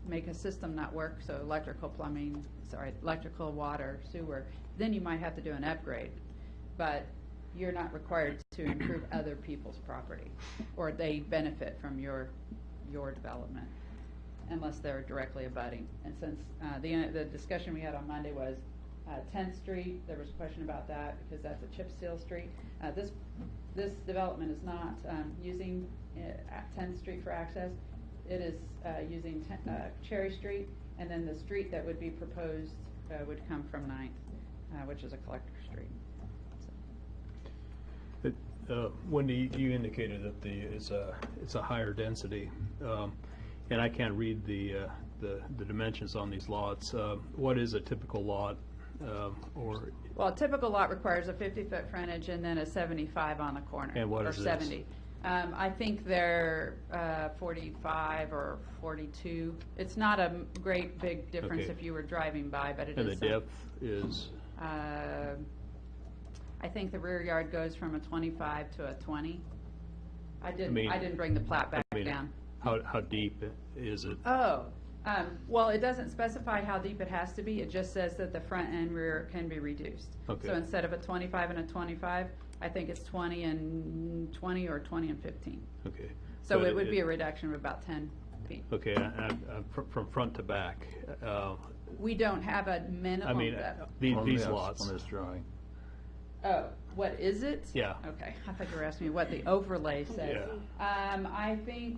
Speaker 12: make a system not work, so electrical, water, sewer, then you might have to do an upgrade. But you're not required to improve other people's property, or they benefit from your development, unless they're directly abutting. And since the discussion we had on Monday was 10th Street, there was a question about that because that's a chip seal street. This development is not using 10th Street for access. It is using Cherry Street, and then the street that would be proposed would come from 9th, which is a collector street.
Speaker 6: Wendy, you indicated that it's a higher density, and I can't read the dimensions on these lots. What is a typical lot?
Speaker 12: Well, a typical lot requires a 50-foot frontage and then a 75 on the corner.
Speaker 6: And what is
Speaker 12: or 70. I think they're 45 or 42. It's not a great big difference if you were driving by, but it is.
Speaker 6: And the depth is?
Speaker 12: I think the rear yard goes from a 25 to a 20. I didn't bring the plat back down.
Speaker 6: How deep is it?
Speaker 12: Well, it doesn't specify how deep it has to be. It just says that the front and rear can be reduced.
Speaker 6: Okay.
Speaker 12: So instead of a 25 and a 25, I think it's 20 and 20 or 20 and 15.
Speaker 6: Okay.
Speaker 12: So it would be a reduction of about 10 feet.
Speaker 6: Okay, from front to back.
Speaker 12: We don't have a minimum depth.
Speaker 6: These lots.
Speaker 7: On this drawing.
Speaker 12: Oh, what is it?
Speaker 6: Yeah.
Speaker 12: Okay, I thought you were asking me what the overlay says.
Speaker 6: Yeah.
Speaker 12: I think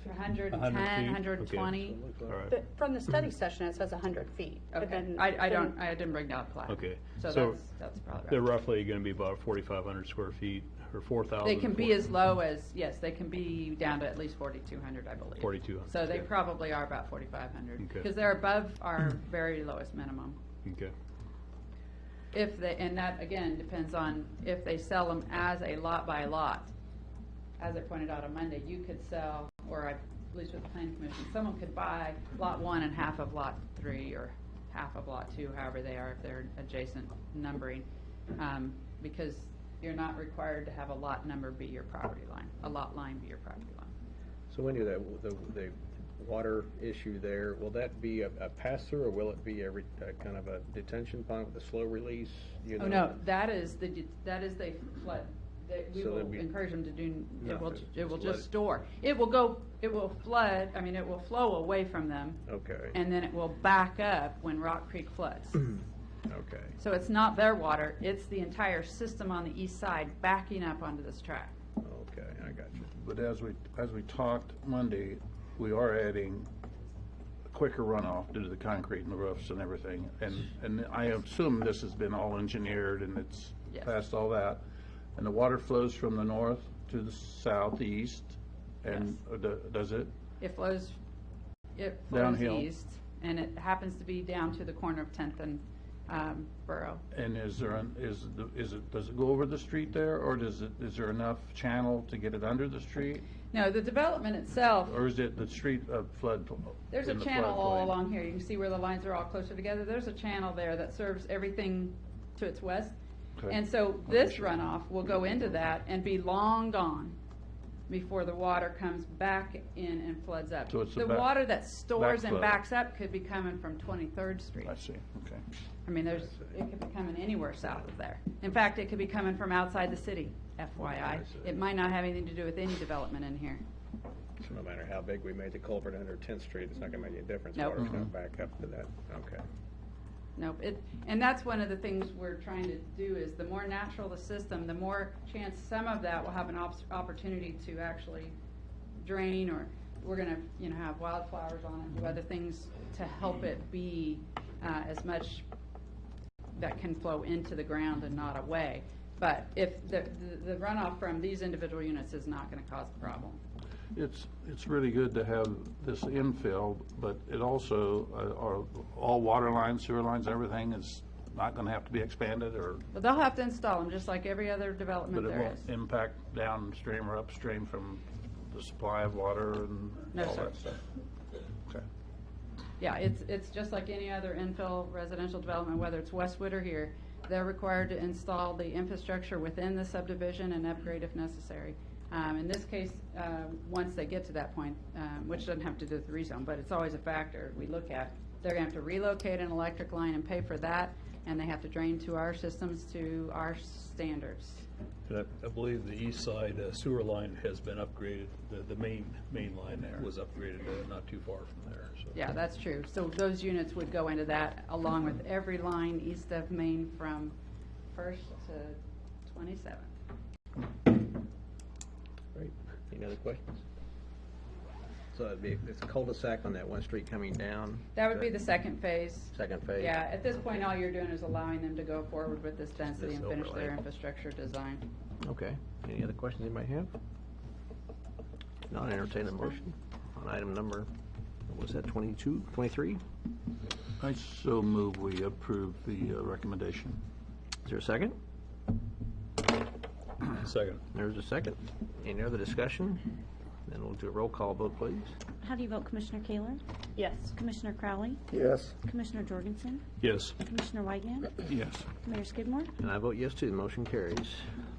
Speaker 12: 110, 120.
Speaker 6: Okay. All right.
Speaker 11: From the study session, it says 100 feet.
Speaker 12: Okay.
Speaker 11: But then,
Speaker 12: I didn't bring down a plat.
Speaker 6: Okay.
Speaker 12: So that's probably right.
Speaker 6: They're roughly going to be about 4,500 square feet or 4,000.
Speaker 12: They can be as low as, yes, they can be down to at least 4,200, I believe.
Speaker 6: 4,200.
Speaker 12: So they probably are about 4,500.
Speaker 6: Okay.
Speaker 12: Because they're above our very lowest minimum.
Speaker 6: Okay.
Speaker 12: And that, again, depends on if they sell them as a lot by lot. As I pointed out on Monday, you could sell, or at least with the Planning Commission, someone could buy lot 1 and half of lot 3 or half of lot 2, however they are, if they're adjacent numbering, because you're not required to have a lot number be your property line, a lot line be your property line.
Speaker 2: So when you the water issue there, will that be a pass-through, or will it be every kind of a detention pond with a slow release?
Speaker 12: Oh, no, that is the flood. We
Speaker 2: So
Speaker 12: will
Speaker 2: there'd be
Speaker 12: encourage them to do, it will
Speaker 2: just
Speaker 12: just
Speaker 2: let-
Speaker 12: store. It will flood, it will flow away from them.
Speaker 2: Okay.
Speaker 12: And then it will back up when Rock Creek floods.
Speaker 2: Okay.
Speaker 12: So it's not their water, it's the entire system on the east side backing up onto this track.
Speaker 2: Okay, I got you.
Speaker 7: But as we talked Monday, we are adding quicker runoff due to the concrete and the roofs and everything. And I assume this has been all engineered and it's
Speaker 12: Yes.
Speaker 7: past all that. And the water flows from the north to the southeast, and does it?
Speaker 12: It flows
Speaker 7: Downhill.
Speaker 12: east, and it happens to be down to the corner of 10th and Borough.
Speaker 7: And does it go over the street there, or is there enough channel to get it under the street?
Speaker 12: No, the development itself,
Speaker 7: Or is it the street flood?
Speaker 12: there's a
Speaker 7: in the
Speaker 12: channel all
Speaker 7: floodplain?
Speaker 12: along here. You can see where the lines are all closer together. There's a channel there that serves everything to its west.
Speaker 7: Okay.
Speaker 12: And so this runoff will go into that and be long gone before the water comes back in and floods up.
Speaker 7: So it's
Speaker 12: The
Speaker 7: a
Speaker 12: water that stores and
Speaker 7: backflow.
Speaker 12: backs up could be coming from 23rd Street.
Speaker 7: I see, okay.
Speaker 12: I mean, it could be coming anywhere south of there. In fact, it could be coming from outside the city, FYI. It might not have anything to do with any development in here.
Speaker 2: So no matter how big we made the culvert under 10th Street, it's not going to make any difference.
Speaker 12: Nope.
Speaker 2: Water's going to back up to that. Okay.
Speaker 12: Nope. And that's one of the things we're trying to do is the more natural the system, the more chance some of that will have an opportunity to actually drain, or we're going to, have wildflowers on it, do other things to help it be as much that can flow into the ground and not away. But if the runoff from these individual units is not going to cause a problem.
Speaker 7: It's really good to have this infill, but it also, are all water lines, sewer lines, everything is not going to have to be expanded, or?
Speaker 12: But they'll have to install them, just like every other development
Speaker 7: But it
Speaker 12: there
Speaker 7: won't
Speaker 12: is.
Speaker 7: impact downstream or upstream from the supply of water and
Speaker 12: No,
Speaker 7: all
Speaker 12: sir.
Speaker 7: that stuff? Okay.
Speaker 12: Yeah, it's just like any other infill residential development, whether it's Westwood or here. They're required to install the infrastructure within the subdivision and upgrade if necessary. In this case, once they get to that point, which doesn't have to do with the rezone, but it's always a factor we look at, they're going to have to relocate an electric line and pay for that, and they have to drain to our systems to our standards.
Speaker 6: And I believe the east side sewer line has been upgraded. The main line there was upgraded not too far from there. So.
Speaker 12: Yeah, that's true. So those units would go into that along with every line east of Main from 1st to 27th.
Speaker 2: Great. Any other questions? So it's a cul-de-sac on that one street coming down?
Speaker 12: That would be the second phase.
Speaker 2: Second phase?
Speaker 12: Yeah, at this point, all you're doing is allowing them to go forward with this density
Speaker 2: This
Speaker 12: and finish
Speaker 2: overlay.
Speaker 12: their infrastructure design.
Speaker 2: Okay. Any other questions you might have? Not entertain a motion on item number, what was that, 22, 23?
Speaker 7: I so move we approve the recommendation.
Speaker 2: Is there a second?
Speaker 6: Second.
Speaker 2: There's a second. Any other discussion? Then we'll do a roll call vote, please.
Speaker 5: How do you vote, Commissioner Kaler?
Speaker 11: Yes.
Speaker 5: Commissioner Crowley?
Speaker 7: Yes.
Speaker 5: Commissioner Jorgensen?
Speaker 6: Yes.
Speaker 5: Commissioner Weigand?
Speaker 7: Yes.
Speaker 5: Mayor Skidmore?
Speaker 2: And I vote yes, too. The motion carries.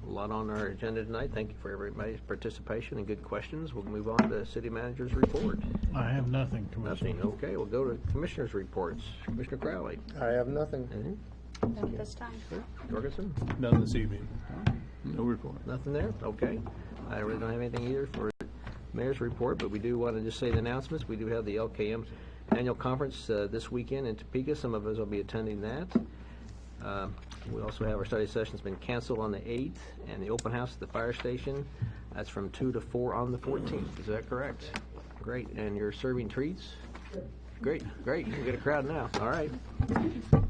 Speaker 2: A lot on our agenda tonight. Thank you for everybody's participation and good questions. We'll move on to the city manager's report.
Speaker 10: I have nothing, Commissioner.
Speaker 2: Nothing. Okay, we'll go to commissioners' reports. Commissioner Crowley.
Speaker 3: I have nothing.
Speaker 2: Anything?
Speaker 11: Not this time.
Speaker 2: Jorgensen?
Speaker 6: None this evening.
Speaker 7: No report.
Speaker 2: Nothing there? Okay. I really don't have anything either for mayor's report, but we do want to just say the announcements. We do have the LKM annual conference this weekend in Topeka. Some of us will be attending that. We also have our study session's been canceled on the 8th, and the open house at the fire station, that's from 2 to 4 on the 14th. Is that correct? Great. And you're serving treats? Great, great. You get a crowd now. All right.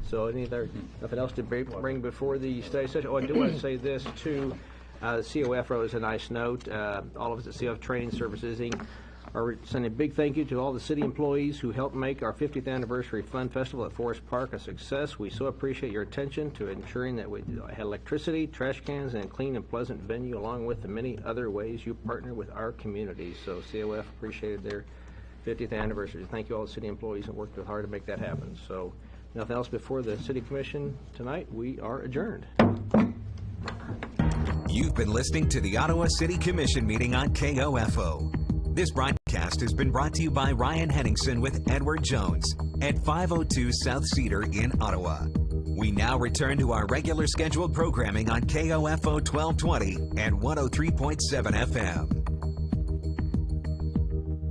Speaker 2: So nothing else to bring before the study session? Oh, I do want to say this, too. The COF wrote us a nice note. All of us at COF Training Services Inc. are sending a big thank you to all the city employees who helped make our 50th anniversary Fun Festival at Forest Park a success. We so appreciate your attention to ensuring that we had electricity, trash cans, and a clean and pleasant venue, along with the many other ways you partner with our community. So COF appreciated their 50th anniversary. Thank you all the city employees that worked hard to make that happen. So nothing else before the city commission tonight. We are adjourned.
Speaker 17: You've been listening to the Ottawa City Commission meeting on KOFO. This broadcast has been brought to you by Ryan Henningsen with Edward Jones at 502 South Cedar in Ottawa. We now return to our regular scheduled programming on KOFO 1220 and 103.7 FM.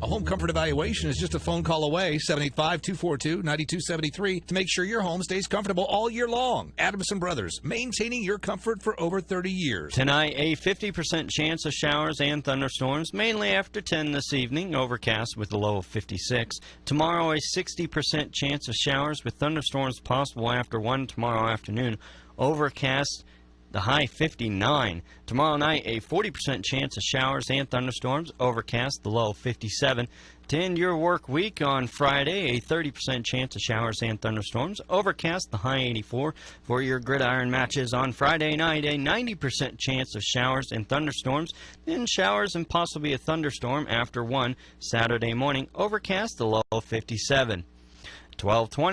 Speaker 18: A home comfort evaluation is just a phone call away, 785-242-9273, to make sure your home stays comfortable all year long. Adamson Brothers, maintaining your comfort for over 30 years.
Speaker 19: Tonight, a 50% chance of showers and thunderstorms, mainly after 10 this evening, overcast with a low of 56. Tomorrow, a 60% chance of showers with thunderstorms possible after 1 tomorrow afternoon, overcast the high 59. Tomorrow night, a 40% chance of showers and thunderstorms, overcast, the low 57. To end your work week on Friday, a 30% chance of showers and thunderstorms, overcast, the high 84. For your gridiron matches on Friday night, a 90% chance of showers and thunderstorms, then showers and possibly a thunderstorm after 1. Saturday morning, overcast, the low 57. 12:20.